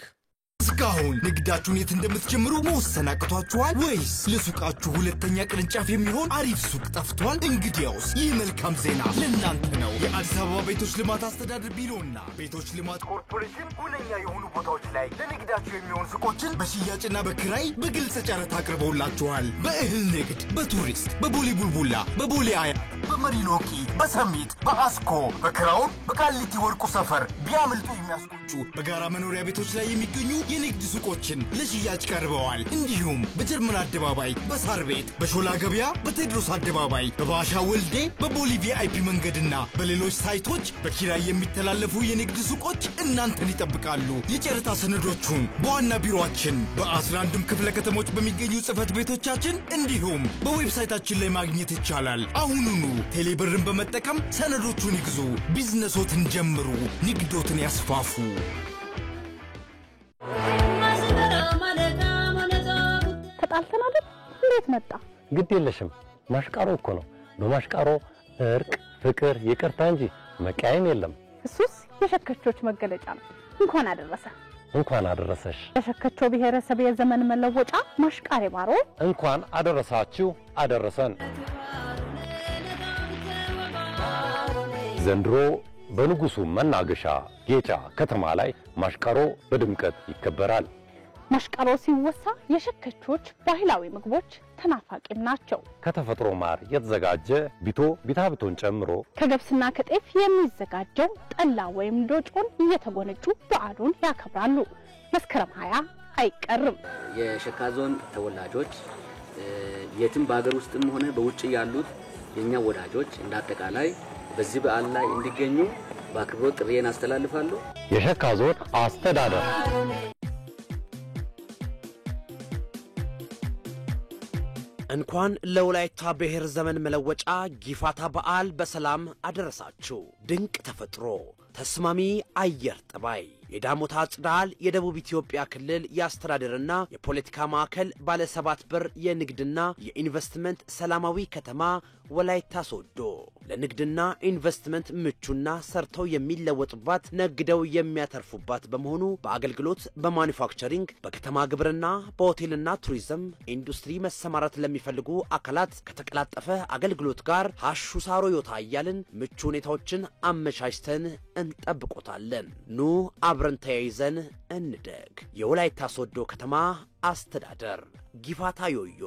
እስካሁን ንግዳችሁን የት እንደምትጀምሩ መወሰን አቅቷችኋል ወይስ ለሱቃችሁ ሁለተኛ ቅርንጫፍ የሚሆን አሪፍ ሱቅ ጠፍቷል? እንግዲያውስ ይህ መልካም ዜና ለእናንተ ነው። የአዲስ አበባ ቤቶች ልማት አስተዳደር ቢሮና ቤቶች ልማት ኮርፖሬሽን ሁነኛ የሆኑ ቦታዎች ላይ ለንግዳችሁ የሚሆን ሱቆችን በሽያጭና በክራይ በግልጽ ጨረታ አቅርበውላችኋል። በእህል ንግድ፣ በቱሪስት፣ በቦሌ ቡልቡላ፣ በቦሌ አያ፣ በመሪኖኪ፣ በሰሚት፣ በአስኮ፣ በክራውን፣ በቃሊቲ ወርቁ ሰፈር ቢያመልጡ የሚያስቆጩ በጋራ መኖሪያ ቤቶች ላይ የሚገኙ የንግድ ሱቆችን ለሽያጭ ቀርበዋል። እንዲሁም በጀርመን አደባባይ፣ በሳር ቤት፣ በሾላ ገበያ፣ በቴድሮስ አደባባይ፣ በባሻ ወልዴ፣ በቦሊቪያ አይፒ መንገድና በሌሎች ሳይቶች በኪራይ የሚተላለፉ የንግድ ሱቆች እናንተን ይጠብቃሉ። የጨረታ ሰነዶቹን በዋና ቢሮአችን በ11ዱም ክፍለ ከተሞች በሚገኙ ጽህፈት ቤቶቻችን እንዲሁም በዌብሳይታችን ላይ ማግኘት ይቻላል። አሁኑኑ ቴሌብርን በመጠቀም ሰነዶቹን ይግዙ፣ ቢዝነሶትን ጀምሩ፣ ንግዶትን ያስፋፉ።
ተጣልተናል። እንዴት መጣ?
ግድ የለሽም ማሽቃሮ እኮ ነው። በማሽቃሮ እርቅ፣ ፍቅር፣ ይቅርታ እንጂ መቃየም የለም።
እሱስ የሸከቾች መገለጫ ነው። እንኳን አደረሰ።
እንኳን አደረሰሽ።
የሸከቾ ብሔረሰብ የዘመን መለወጫ ማሽቃሬ ባሮ
እንኳን አደረሳችሁ አደረሰን። ዘንድሮ በንጉሱ መናገሻ ጌጫ ከተማ ላይ ማሽቃሮ በድምቀት ይከበራል።
ማሽቃሮ ሲወሳ የሸከቾች ባህላዊ ምግቦች ተናፋቂም ናቸው።
ከተፈጥሮ ማር የተዘጋጀ ቢታብቶን ጨምሮ
ከገብስና ከጤፍ የሚዘጋጀው ጠላ ወይም ዶጮን እየተጎነጩ በዓሉን ያከብራሉ። መስከረም 20 አይቀርም።
የሸካ ዞን ተወላጆች የትም በአገር ውስጥም ሆነ በውጭ ያሉት የኛ ወዳጆች እንዳጠቃላይ በዚህ በዓል ላይ እንዲገኙ በአክብሮት ጥሪዬን አስተላልፋለሁ።
የሸካ ዞን አስተዳደር
እንኳን ለወላይታ ብሔር ዘመን መለወጫ ጊፋታ በዓል በሰላም አደረሳችሁ። ድንቅ ተፈጥሮ፣ ተስማሚ አየር ጠባይ፣ የዳሞታ ጽዳል የደቡብ ኢትዮጵያ ክልል የአስተዳደርና የፖለቲካ ማዕከል ባለ 7 በር የንግድና የኢንቨስትመንት ሰላማዊ ከተማ ወላይታ ሶዶ ለንግድና ኢንቨስትመንት ምቹና ሰርተው የሚለወጡባት ነግደው የሚያተርፉባት በመሆኑ በአገልግሎት በማኑፋክቸሪንግ በከተማ ግብርና በሆቴልና ቱሪዝም ኢንዱስትሪ መሰማራት ለሚፈልጉ አካላት ከተቀላጠፈ አገልግሎት ጋር ሐሹ ሳሮ ዮታ እያልን ምቹ ሁኔታዎችን አመቻችተን እንጠብቆታለን። ኑ አብረን ተያይዘን እንደግ። የወላይታ ሶዶ ከተማ አስተዳደር ጊፋታ ዮዮ።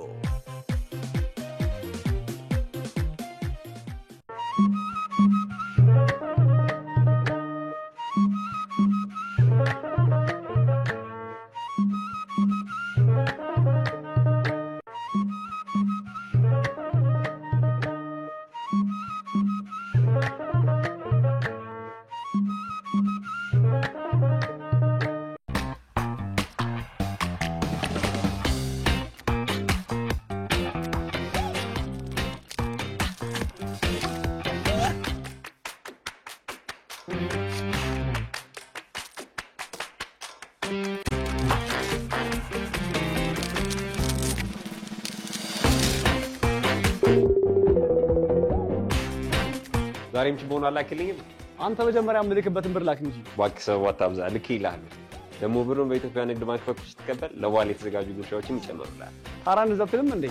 ዛሬም ችቦን አላክልኝም።
አንተ መጀመሪያ ምልክበትን ብር ላክ እንጂ
እባክህ ሰው አታብዛ። ልክ ይላል ደግሞ ብሩን በኢትዮጵያ ንግድ ባንክ በኩል ስትቀበል ለዋሌ የተዘጋጁ ጉርሻዎችን ይጨምሩልሃል።
ታራን ዘፍልም እንዴ?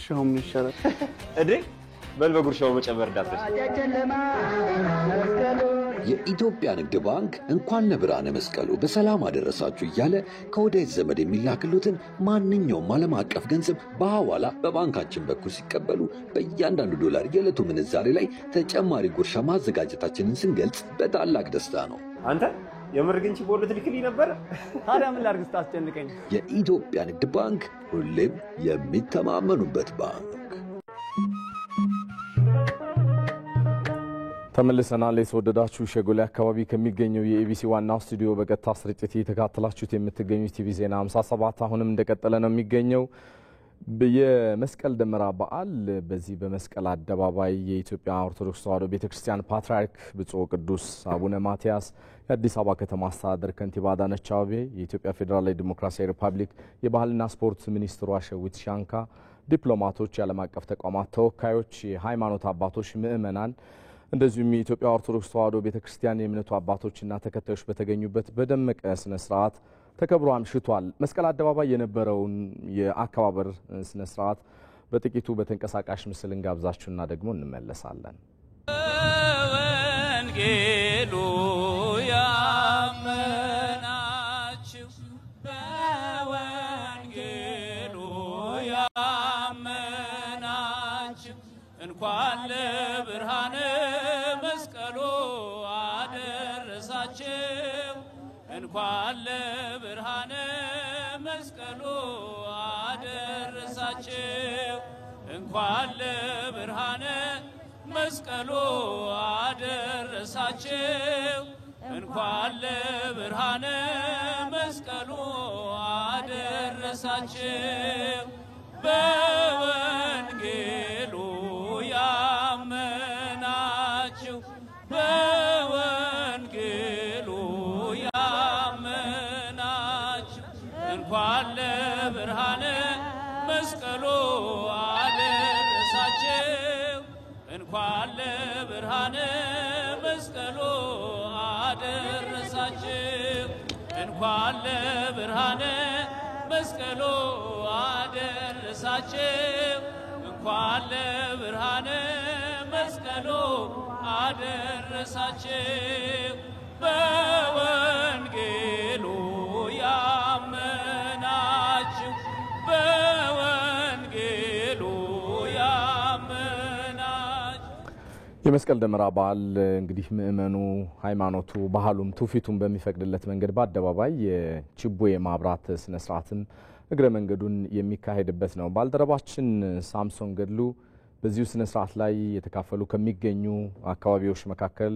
ሻውም ይሻላል
እዴ በል በጉርሻው መጨመር ዳትሽ።
የኢትዮጵያ ንግድ ባንክ እንኳን ለብርሃነ መስቀሉ በሰላም አደረሳችሁ እያለ ከወዳጅ ዘመድ የሚላክሉትን ማንኛውም ዓለም አቀፍ ገንዘብ በሐዋላ በባንካችን በኩል ሲቀበሉ በእያንዳንዱ ዶላር የዕለቱ ምንዛሬ ላይ ተጨማሪ ጉርሻ ማዘጋጀታችንን ስንገልጽ በታላቅ ደስታ ነው።
አንተ የምር ግን ችቦ ልትልክልኝ ነበር?
ታዲያ ምን ላድርግ ስታስጨንቀኝ?
የኢትዮጵያ ንግድ ባንክ ሁሌም የሚተማመኑበት ባንክ።
ተመልሰናል። የተወደዳችሁ ሸጎሌ አካባቢ ከሚገኘው የኢቢሲ ዋናው ስቱዲዮ በቀጥታ ስርጭት እየተከታተላችሁት የምትገኙት ቲቪ ዜና 57 አሁንም እንደቀጠለ ነው የሚገኘው። የመስቀል ደመራ በዓል በዚህ በመስቀል አደባባይ የኢትዮጵያ ኦርቶዶክስ ተዋሕዶ ቤተክርስቲያን ፓትርያርክ ብፁዕ ቅዱስ አቡነ ማትያስ፣ የአዲስ አበባ ከተማ አስተዳደር ከንቲባ አዳነች አቤቤ፣ የኢትዮጵያ ፌዴራላዊ ዲሞክራሲያዊ ሪፐብሊክ የባህልና ስፖርት ሚኒስትሯ ሸዊት ሻንካ፣ ዲፕሎማቶች፣ የዓለም አቀፍ ተቋማት ተወካዮች፣ የሃይማኖት አባቶች፣ ምዕመናን እንደዚሁም የኢትዮጵያ ኦርቶዶክስ ተዋሕዶ ቤተክርስቲያን የእምነቱ አባቶችና ተከታዮች በተገኙበት በደመቀ ስነ ስርዓት ተከብሮ አምሽቷል። መስቀል አደባባይ የነበረውን የአከባበር ስነ ስርዓት በጥቂቱ በተንቀሳቃሽ ምስል እንጋብዛችሁና ደግሞ እንመለሳለን።
ወንጌሉ ያመናችሁ በወንጌሉ ያመናችሁ እንኳን ለብርሃነ መስቀሉ አደረሳችሁ እንኳን ለብርሃነ መስቀሉ አደረሳችሁ እንኳን ለብርሃነ መስቀሉ አደረሳችሁ እንኳን ለብርሃነ መስቀሉ አደረሳችሁ በወንጌሉ ያመናችሁ በወንጌሉ ያመናችሁ እንኳን ለብርሃነ መስቀሉ አደረሳችሁ እንኳን ለብርሃነ መስቀሉ አደረሳችሁ እንኳን ለብርሃነ መስቀሉ አደረሳችሁ እንኳን ለብርሃነ መስቀሉ አደረሳችሁ በወንጌሉ ያመናችሁ በወንጌሉ
የመስቀል ደመራ በዓል እንግዲህ ምእመኑ ሃይማኖቱ ባህሉም ትውፊቱም በሚፈቅድለት መንገድ በአደባባይ የችቦ የማብራት ስነ ስርዓትም እግረ መንገዱን የሚካሄድበት ነው። ባልደረባችን ሳምሶን ገድሉ በዚሁ ስነ ስርዓት ላይ የተካፈሉ ከሚገኙ አካባቢዎች መካከል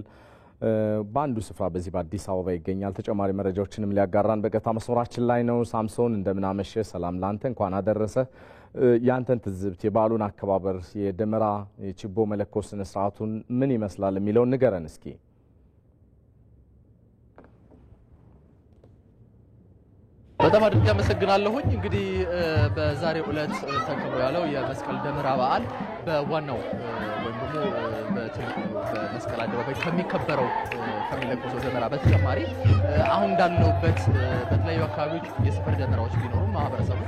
በአንዱ ስፍራ በዚህ በአዲስ አበባ ይገኛል። ተጨማሪ መረጃዎችንም ሊያጋራን በቀጥታ መስመራችን ላይ ነው። ሳምሶን እንደምናመሸ ሰላም ላንተ እንኳን አደረሰ። ያንተን ትዝብት የበዓሉን አከባበር የደመራ የችቦ መለኮስ ስነ ስርዓቱን ምን ይመስላል የሚለውን ንገረን እስኪ።
በጣም አድርጌ አመሰግናለሁኝ። እንግዲህ በዛሬው ዕለት ተከብሮ ያለው የመስቀል ደመራ በዓል በዋናው ወይም ደግሞ በትልቁ በመስቀል አደባባይ ከሚከበረው ከሚለኮሰው ደመራ በተጨማሪ አሁን እንዳለውበት በተለያዩ አካባቢዎች የሰፈር ደመራዎች ቢኖሩም ማህበረሰቡ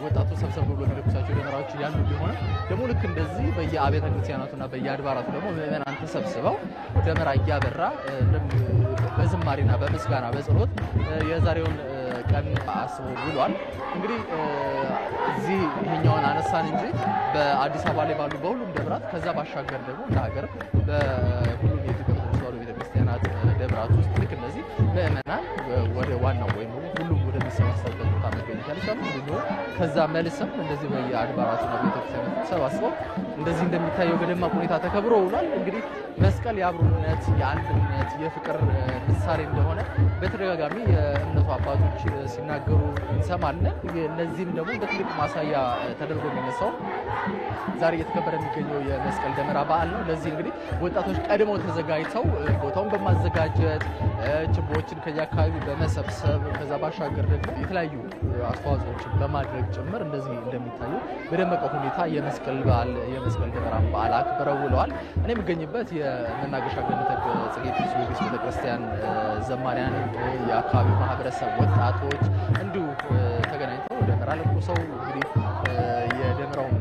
ወጣቱ ሰብሰብ ብሎ የሚለኮሳቸው ደመራዎች ያሉ ቢሆንም ደግሞ ልክ እንደዚህ በየአብያተ ክርስቲያናቱና በየአድባራቱ ደግሞ ምዕመናን ተሰብስበው ደመራ እያበራ በዝማሬና በምስጋና በጸሎት የዛሬውን ቀን አስቦ ውሏል። እንግዲህ እዚህ ይሄኛውን አነሳን እንጂ በአዲስ አበባ ላይ ባሉ በሁሉም ደብራት ከዛ ባሻገር ደግሞ እንደ ሀገር በሁሉም የኢትዮጵያ ኦርቶዶክስ ተዋሕዶ ቤተክርስቲያናት ደብራት ውስጥ ልክ እነዚህ ምዕመናን ወደ ዋናው ወይም ሁሉም ወደሚሰባሰብበት ቦታ መገኘት ያልቻሉ እንዲሁ ከዛ መልሰም እንደዚህ በየአድባራቱና ቤተክርስቲያናት ተሰባስበው እንደዚህ እንደሚታየው በደማቅ ሁኔታ ተከብሮ ውሏል። እንግዲህ መስቀል የአብሮነት፣ የአንድነት፣ የፍቅር ምሳሌ እንደሆነ በተደጋጋሚ የእምነቱ አባቶች ሲናገሩ እንሰማለን። እነዚህም ደግሞ እንደ ትልቅ ማሳያ ተደርጎ የሚነሳው ዛሬ እየተከበረ የሚገኘው የመስቀል ደመራ በዓል ነው። ለዚህ እንግዲህ ወጣቶች ቀድመው ተዘጋጅተው ቦታውን በማዘጋጀት ችቦዎችን ከየአካባቢ በመሰብሰብ ከዛ ባሻገር ደግሞ የተለያዩ አስተዋጽኦችን በማድረግ ጭምር እንደዚህ እንደሚታዩ በደመቀ ሁኔታ የመስቀል በዓል የመስቀል ደመራ በዓል አክብረው ውለዋል። እኔ የምገኝበት የመናገሻ ገነተ ጽጌ ቅዱስ ጊዮርጊስ ቤተክርስቲያን ዘማሪያን፣ የአካባቢ ማህበረሰብ ወጣቶች እንዲሁ ተገናኝተው ደመራ ለኩሰው እንግዲህ የደመራውን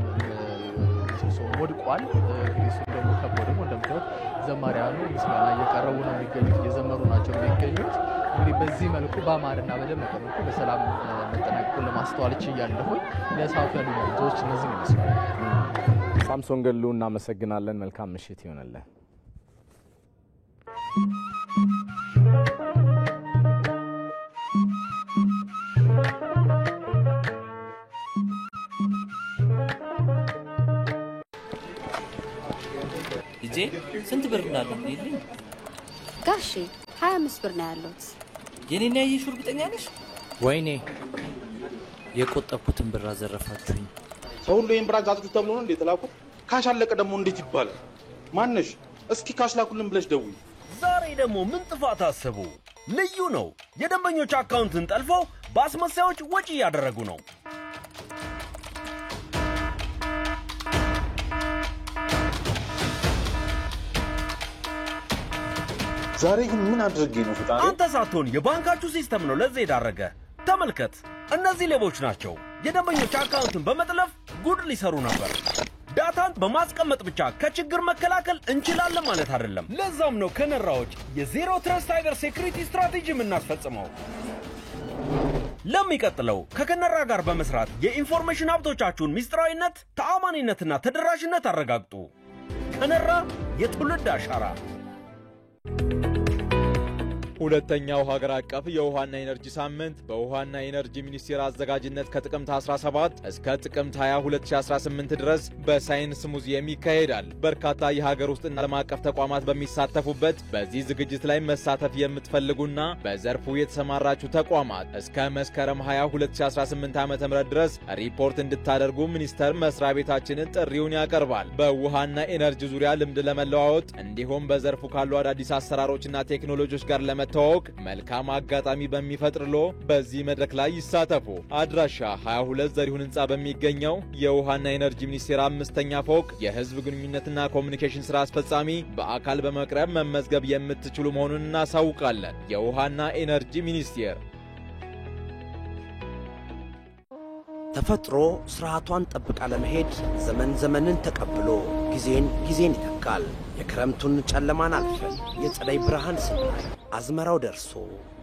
ምሰሶ ወድቋል። እንግዲህ እሱ ደግሞ ከቦ ደግሞ እንደምታዩት ዘማሪያኑ ምስጋና እየቀረቡ ነው የሚገኙት፣ እየዘመሩ ናቸው የሚገኙት። እንግዲህ በዚህ መልኩ በአማርና በደመቀ መልኩ በሰላም መጠናቀቁን ለማስተዋል ችያለሁኝ። ለሰዓቱ ያሉ መረጃዎች እነዚህ ይመስላሉ።
ሳምሶን ገድሉ እናመሰግናለን። መልካም ምሽት ይሆነልን።
ልጄ ስንት ብር እንዳለው ይልኝ?
ጋሼ 25 ብር ነው ያለውት።
የኔና የሹ እርግጠኛ ነሽ? ወይኔ የቆጠብኩትን ብር አዘረፋችሁኝ።
ሰው ሁሉ ይሄን ብራንች አጥቂው ተብሎ ነው እንዴ ተላኩት? ካሽ አለቀ ደግሞ እንዴት ይባላል? ማነሽ? እስኪ ካሽ ላኩልን ብለሽ ደውይ።
ዛሬ ደግሞ ምን ጥፋት አሰቡ? ልዩ ነው። የደንበኞች አካውንትን ጠልፈው በአስመሳዮች ወጪ እያደረጉ ነው።
ዛሬ ግን ምን አድርጌ ነው ፈጣሪ?
አንተ ሳትሆን የባንካችሁ ሲስተም ነው ለዚህ የዳረገ። ተመልከት፣ እነዚህ ሌቦች ናቸው። የደንበኞች አካውንትን በመጥለፍ ጉድ ሊሰሩ ነበር። ዳታን በማስቀመጥ ብቻ ከችግር መከላከል እንችላለን ማለት አይደለም። ለዛም ነው ከነራዎች የዜሮ ትረስት ሳይበር ሴኩሪቲ ስትራቴጂ የምናስፈጽመው። ለሚቀጥለው ከከነራ ጋር በመስራት የኢንፎርሜሽን ሀብቶቻችሁን ሚስጥራዊነት፣ ተአማኒነትና ተደራሽነት አረጋግጡ። ከነራ የትውልድ አሻራ።
ሁለተኛው ሀገር አቀፍ የውሃና ኢነርጂ ሳምንት በውሃና ኢነርጂ ሚኒስቴር አዘጋጅነት ከጥቅምት 17 እስከ ጥቅምት 20 2018 ድረስ በሳይንስ ሙዚየም ይካሄዳል። በርካታ የሀገር ውስጥና ዓለም አቀፍ ተቋማት በሚሳተፉበት በዚህ ዝግጅት ላይ መሳተፍ የምትፈልጉና በዘርፉ የተሰማራችሁ ተቋማት እስከ መስከረም 20 2018 ዓ.ም ድረስ ሪፖርት እንድታደርጉ ሚኒስቴር መስሪያ ቤታችንን ጥሪውን ያቀርባል። በውሃና ኢነርጂ ዙሪያ ልምድ ለመለዋወጥ እንዲሁም በዘርፉ ካሉ አዳዲስ አሰራሮችና ቴክኖሎጂዎች ጋር ለመተዋወቅ መልካም አጋጣሚ በሚፈጥርሎ በዚህ መድረክ ላይ ይሳተፉ። አድራሻ 22 ዘሪሁን ህንጻ በሚገኘው የውሃና ኢነርጂ ሚኒስቴር 5ኛ ፎቅ የህዝብ ግንኙነትና ኮሙኒኬሽን ስራ አስፈጻሚ በአካል በመቅረብ መመዝገብ የምትችሉ መሆኑን እናሳውቃለን። የውሃና ኢነርጂ ሚኒስቴር።
ተፈጥሮ ስርዓቷን ጠብቃ ለመሄድ ዘመንን ተቀብሎ ጊዜን ይተካል። የክረምቱን ጨለማን አልፈን የጸደይ ብርሃን ስናይ አዝመራው ደርሶ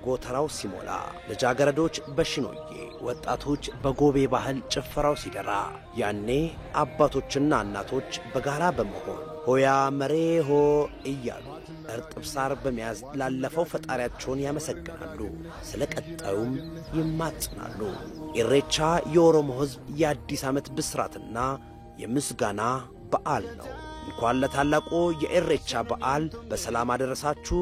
ጎተራው ሲሞላ ልጃገረዶች በሽኖዬ ወጣቶች በጎቤ ባህል ጭፈራው ሲደራ ያኔ አባቶችና እናቶች በጋራ በመሆን ሆያ መሬሆ እያሉ እርጥብ ሳር በመያዝ ላለፈው ፈጣሪያቸውን ያመሰግናሉ፣ ስለ ቀጣዩም ይማጽናሉ። ኢሬቻ የኦሮሞ ሕዝብ የአዲስ ዓመት ብስራትና የምስጋና በዓል ነው። እንኳን ለታላቁ የኢሬቻ በዓል በሰላም አደረሳችሁ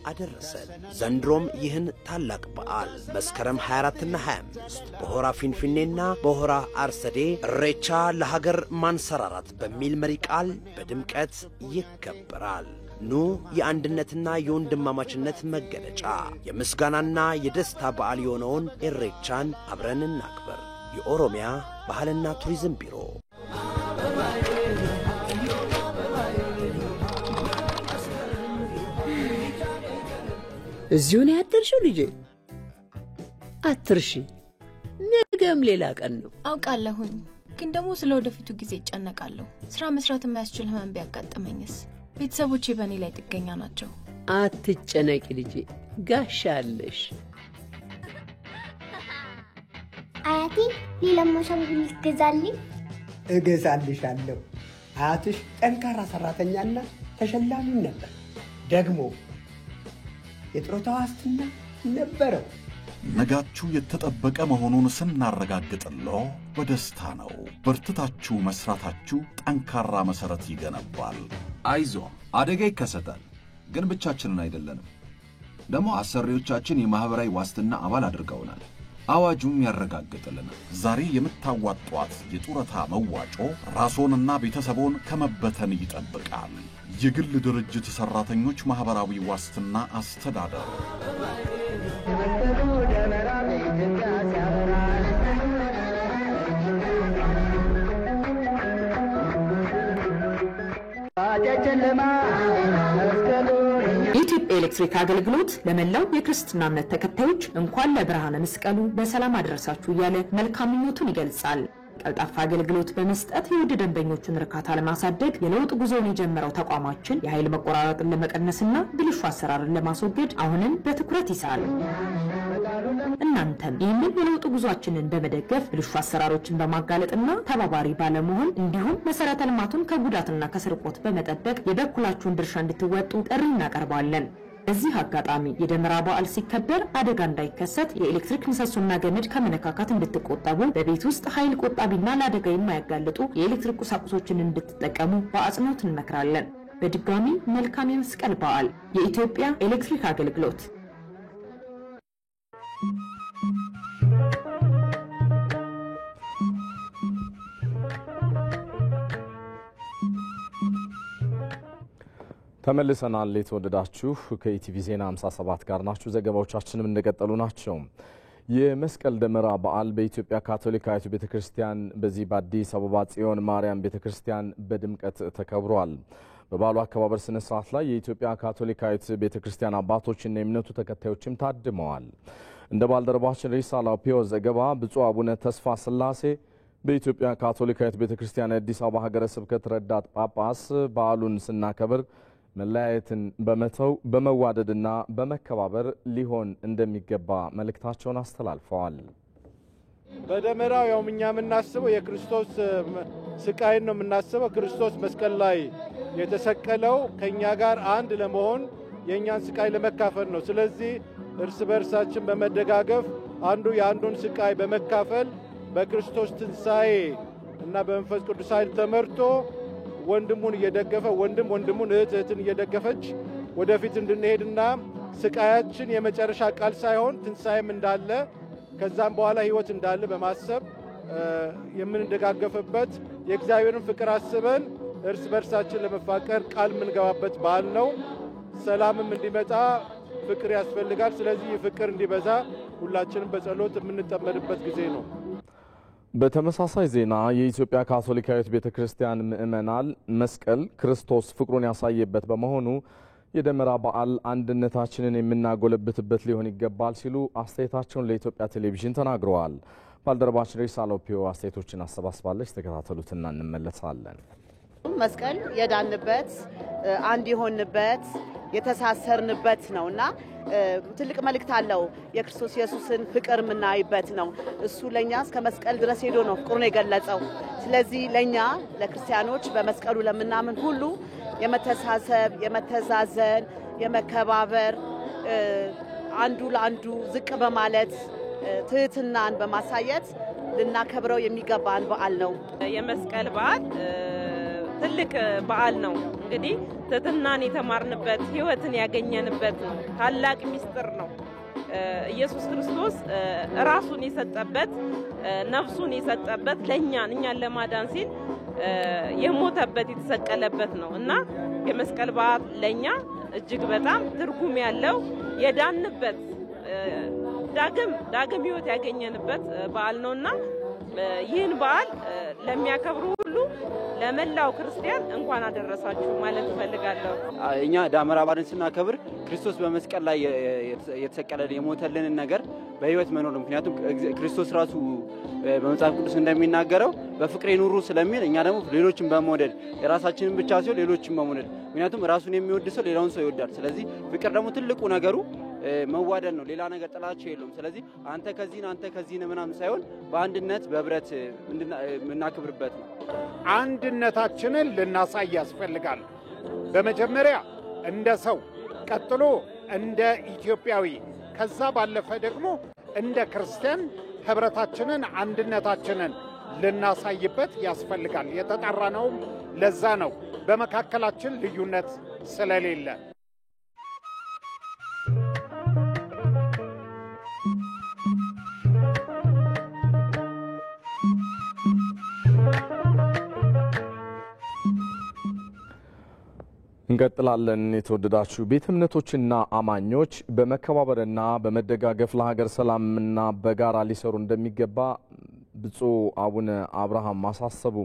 አደረሰን። ዘንድሮም ይህን ታላቅ በዓል መስከረም 24ና 25 በሆራ ፊንፊኔና በሆራ አርሰዴ ኢሬቻ ለሀገር ማንሰራራት በሚል መሪ ቃል በድምቀት ይከበራል። ኑ የአንድነትና የወንድማማችነት መገለጫ የምስጋናና የደስታ በዓል የሆነውን ኢሬቻን አብረን እናክበር። የኦሮሚያ ባህልና ቱሪዝም ቢሮ።
እዚሁ ነው ያደርሽው ልጄ? አትርሺ፣ ነገም ሌላ ቀን ነው።
አውቃለሁኝ፣ ግን ደግሞ ስለ ወደፊቱ ጊዜ እጨነቃለሁ። ስራ መስራት የማያስችል ህመም ቢያጋጥመኝስ? ቤተሰቦቼ በእኔ ላይ ጥገኛ ናቸው።
አትጨነቂ ልጄ፣ ጋሻ አለሽ።
አያቴ ሌላ መሸብ ልትገዛልኝ?
እገዛልሻለሁ። አያትሽ ጠንካራ ሰራተኛና ተሸላሚ ነበር። ደግሞ የጥሮታ ዋስትና ነበረው።
ነጋችሁ የተጠበቀ መሆኑን ስናረጋግጥልዎ በደስታ ነው። በርትታችሁ መስራታችሁ ጠንካራ መሰረት ይገነባል።
አይዞ፣ አደጋ ይከሰታል፣ ግን ብቻችንን አይደለንም። ደግሞ አሰሪዎቻችን የማህበራዊ ዋስትና አባል አድርገውናል። አዋጁም ያረጋግጥልናል።
ዛሬ የምታዋጧት የጡረታ መዋጮ ራስዎንና ቤተሰቦን ከመበተን ይጠብቃል። የግል ድርጅት ሰራተኞች ማህበራዊ ዋስትና አስተዳደር።
የኢትዮጵያ ኤሌክትሪክ አገልግሎት ለመላው የክርስትና እምነት ተከታዮች እንኳን ለብርሃነ መስቀሉ በሰላም አደረሳችሁ እያለ መልካም ምኞቱን ይገልጻል። ቀልጣፋ አገልግሎት በመስጠት የውድ ደንበኞቹን እርካታ ለማሳደግ የለውጥ ጉዞውን የጀመረው ተቋማችን የኃይል መቆራረጥን ለመቀነስና ብልሹ አሰራርን ለማስወገድ አሁንም በትኩረት ይሰራል። እናንተም ይህንን የለውጥ ጉዞአችንን በመደገፍ ብልሹ አሰራሮችን በማጋለጥና ተባባሪ ባለመሆን እንዲሁም መሰረተ ልማቱን ከጉዳትና ከስርቆት በመጠበቅ የበኩላችሁን ድርሻ እንድትወጡ ጥሪ እናቀርባለን። በዚህ አጋጣሚ የደመራ በዓል ሲከበር አደጋ እንዳይከሰት የኤሌክትሪክ ምሰሶና ገመድ ከመነካካት እንድትቆጠቡ፣ በቤት ውስጥ ኃይል ቆጣቢና ለአደጋ የማያጋልጡ የኤሌክትሪክ ቁሳቁሶችን እንድትጠቀሙ በአጽንኦት እንመክራለን። በድጋሚ መልካም የመስቀል በዓል። የኢትዮጵያ ኤሌክትሪክ አገልግሎት።
ተመልሰናል። የተወደዳችሁ ከኢቲቪ ዜና 57 ጋር ናችሁ። ዘገባዎቻችንም እንደቀጠሉ ናቸው። የመስቀል ደመራ በዓል በኢትዮጵያ ካቶሊካዊት ቤተክርስቲያን በዚህ በአዲስ አበባ ጽዮን ማርያም ቤተክርስቲያን በድምቀት ተከብሯል። በበዓሉ አከባበር ስነ ስርዓት ላይ የኢትዮጵያ ካቶሊካዊት ቤተክርስቲያን አባቶችና የእምነቱ ተከታዮችም ታድመዋል። እንደ ባልደረባችን ሪሳ ላፒዮ ዘገባ ብፁዕ አቡነ ተስፋ ስላሴ በኢትዮጵያ ካቶሊካዊት ቤተክርስቲያን አዲስ አበባ ሀገረ ስብከት ረዳት ጳጳስ በዓሉን ስናከብር መለያየትን በመተው በመዋደድና በመከባበር ሊሆን እንደሚገባ መልእክታቸውን አስተላልፈዋል።
በደመራው ያው እኛ የምናስበው የክርስቶስ ስቃይን ነው የምናስበው። ክርስቶስ መስቀል ላይ የተሰቀለው ከኛ ጋር አንድ ለመሆን የኛን ስቃይ ለመካፈል ነው። ስለዚህ እርስ በርሳችን በመደጋገፍ አንዱ የአንዱን ስቃይ በመካፈል በክርስቶስ ትንሣኤ እና በመንፈስ ቅዱስ ኃይል ተመርቶ ወንድሙን እየደገፈ ወንድሙን እህትን እየደገፈች ወደፊት እንድንሄድና ስቃያችን የመጨረሻ ቃል ሳይሆን ትንሣኤም እንዳለ ከዛም በኋላ ህይወት እንዳለ በማሰብ የምንደጋገፍበት የእግዚአብሔርን ፍቅር አስበን እርስ በርሳችን ለመፋቀር ቃል የምንገባበት በዓል ነው። ሰላምም እንዲመጣ ፍቅር ያስፈልጋል። ስለዚህ ፍቅር እንዲበዛ ሁላችንም በጸሎት የምንጠመድበት ጊዜ ነው።
በተመሳሳይ ዜና የኢትዮጵያ ካቶሊካዊት ቤተክርስቲያን ምእመናን መስቀል ክርስቶስ ፍቅሩን ያሳየበት በመሆኑ የደመራ በዓል አንድነታችንን የምናጎለብትበት ሊሆን ይገባል ሲሉ አስተያየታቸውን ለኢትዮጵያ ቴሌቪዥን ተናግረዋል። ባልደረባችን ሪሳ ላፒዮ አስተያየቶችን አሰባስባለች። ተከታተሉትና እንመለሳለን።
መስቀል የዳንበት አንድ የሆንበት የተሳሰርንበት ነውና ትልቅ መልእክት አለው። የክርስቶስ ኢየሱስን ፍቅር የምናይበት ነው። እሱ ለኛ እስከ መስቀል ድረስ ሄዶ ነው ፍቅሩን የገለጸው። ስለዚህ ለኛ ለክርስቲያኖች በመስቀሉ ለምናምን ሁሉ የመተሳሰብ፣ የመተዛዘን፣ የመከባበር አንዱ ለአንዱ ዝቅ በማለት ትህትናን በማሳየት ልናከብረው የሚገባን በዓል ነው።
የመስቀል በዓል ትልቅ በዓል ነው። እንግዲህ ትህትናን የተማርንበት ህይወትን ያገኘንበት ነው። ታላቅ ሚስጥር ነው። ኢየሱስ ክርስቶስ ራሱን የሰጠበት ነፍሱን የሰጠበት እኛን ለማዳን ሲል የሞተበት የተሰቀለበት ነው እና የመስቀል በዓል ለኛ እጅግ በጣም ትርጉም ያለው የዳንበት ዳግም ህይወት ያገኘንበት በዓል ነውና ይህን በዓል ለሚያከብሩ ሁሉ ለመላው ክርስቲያን እንኳን አደረሳችሁ ማለት እፈልጋለሁ።
እኛ ደመራ በዓልን ስናከብር ክርስቶስ በመስቀል ላይ የተሰቀለን የሞተልንን ነገር በህይወት መኖር ነው። ምክንያቱም ክርስቶስ ራሱ በመጽሐፍ ቅዱስ እንደሚናገረው በፍቅር ኑሩ ስለሚል እኛ ደግሞ ሌሎችን በመውደድ የራሳችንን ብቻ ሲሆን ሌሎችን በመውደድ ምክንያቱም ራሱን የሚወድ ሰው ሌላውን ሰው ይወዳል። ስለዚህ ፍቅር ደግሞ ትልቁ ነገሩ መዋደድ ነው። ሌላ ነገር ጥላቻ የለውም። ስለዚህ አንተ ከዚህ ነህ ምናምን ሳይሆን በአንድነት በህብረት የምናከብርበት ነው።
አንድነታችንን ልናሳይ ያስፈልጋል። በመጀመሪያ እንደ ሰው፣ ቀጥሎ እንደ ኢትዮጵያዊ፣ ከዛ ባለፈ ደግሞ እንደ ክርስቲያን ህብረታችንን አንድነታችንን ልናሳይበት ያስፈልጋል። የተጠራነውም ለዛ ነው፣ በመካከላችን ልዩነት ስለሌለ።
እንቀጥላለን። የተወደዳችሁ ቤተ እምነቶችና አማኞች በመከባበርና በመደጋገፍ ለሀገር ሰላምና በጋራ ሊሰሩ እንደሚገባ ብፁዕ አቡነ አብርሃም አሳሰቡ።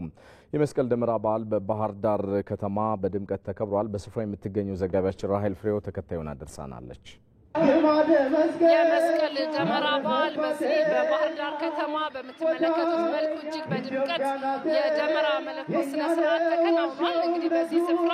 የመስቀል ደመራ በዓል በባህር ዳር ከተማ በድምቀት ተከብሯል። በስፍራው የምትገኘው ዘጋቢያችን ራሄል ፍሬው ተከታዩን አደርሳናለች።
የመስቀል ደመራ በዓል በዚህ በባህር ዳር ከተማ በምትመለከቱት መልኩ እጅግ በድምቀት የደመራ መለኮት ስነ ስርዓት ተከናውኗል። እንግዲህ በዚህ ስፍራ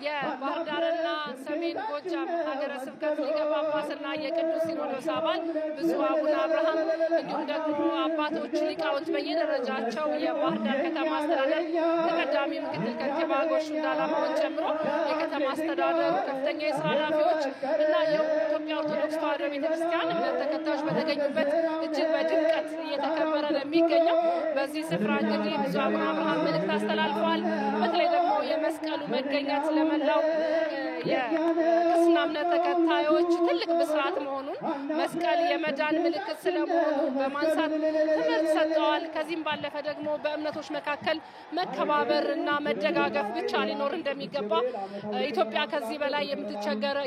የባህር ዳርና ሰሜን ጎጃም ሀገረ ስብከት ሊቀ ጳጳስና የቅዱስ ሲኖዶስ አባል ብፁዕ አቡነ አብርሃም እንዲሁም ደግሞ አባቶች ሊቃውንት በየደረጃቸው የባህር ዳር ከተማ አስተዳደር ተቀዳሚ ምክትል ከንቲባ ጎሹ እንዳላማውን ጨምሮ የከተማ አስተዳደሩ ከፍተኛ የስራ ኃላፊዎች እና የኢትዮጵያ ኦርቶዶክስ ተዋሕዶ ቤተክርስቲያን እምነት ተከታዮች በተገኙበት እጅግ በድምቀት እየተከበረ ነው የሚገኘው። በዚህ ስፍራ እንግዲህ ብፁዕ አቡነ አብርሃም መልእክት አስተላልፈዋል። በተለይ ደግሞ የመስቀሉ መገኘት ለመላው የክርስትና እምነት ተከታዮች ትልቅ ብስራት መሆኑን መስቀል የመዳን ምልክት ስለመሆኑ በማንሳት ትምህርት ሰጥተዋል። ይገባል። ከዚህም ባለፈ ደግሞ በእምነቶች መካከል መከባበርና መደጋገፍ ብቻ ሊኖር እንደሚገባ ኢትዮጵያ ከዚህ በላይ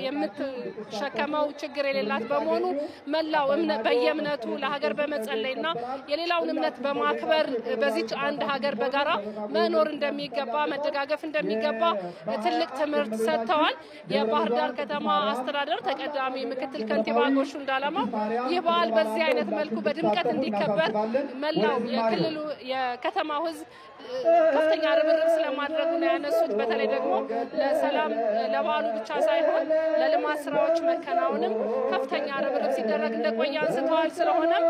የምትሸከመው ችግር የሌላት በመሆኑ መላው በየእምነቱ ለሀገር በመጸለይና የሌላውን እምነት በማክበር በዚች አንድ ሀገር በጋራ መኖር እንደሚገባ መደጋገፍ እንደሚገባ ትልቅ ትምህርት ሰጥተዋል። የባህር ዳር ከተማ አስተዳደር ተቀዳሚ ምክትል ከንቲባ ጎሹ እንዳለማው ይህ በዓል በዚህ አይነት መልኩ በድምቀት እንዲከበር መላው የክልሉ የከተማው ሕዝብ ከፍተኛ ርብርብ ስለማድረጉ ነው ያነሱት። በተለይ ደግሞ ለሰላም ለበዓሉ ብቻ ሳይሆን ለልማት ስራዎች መከናወንም ከፍተኛ ርብርብ ሲደረግ እንደቆየ አንስተዋል። ስለሆነም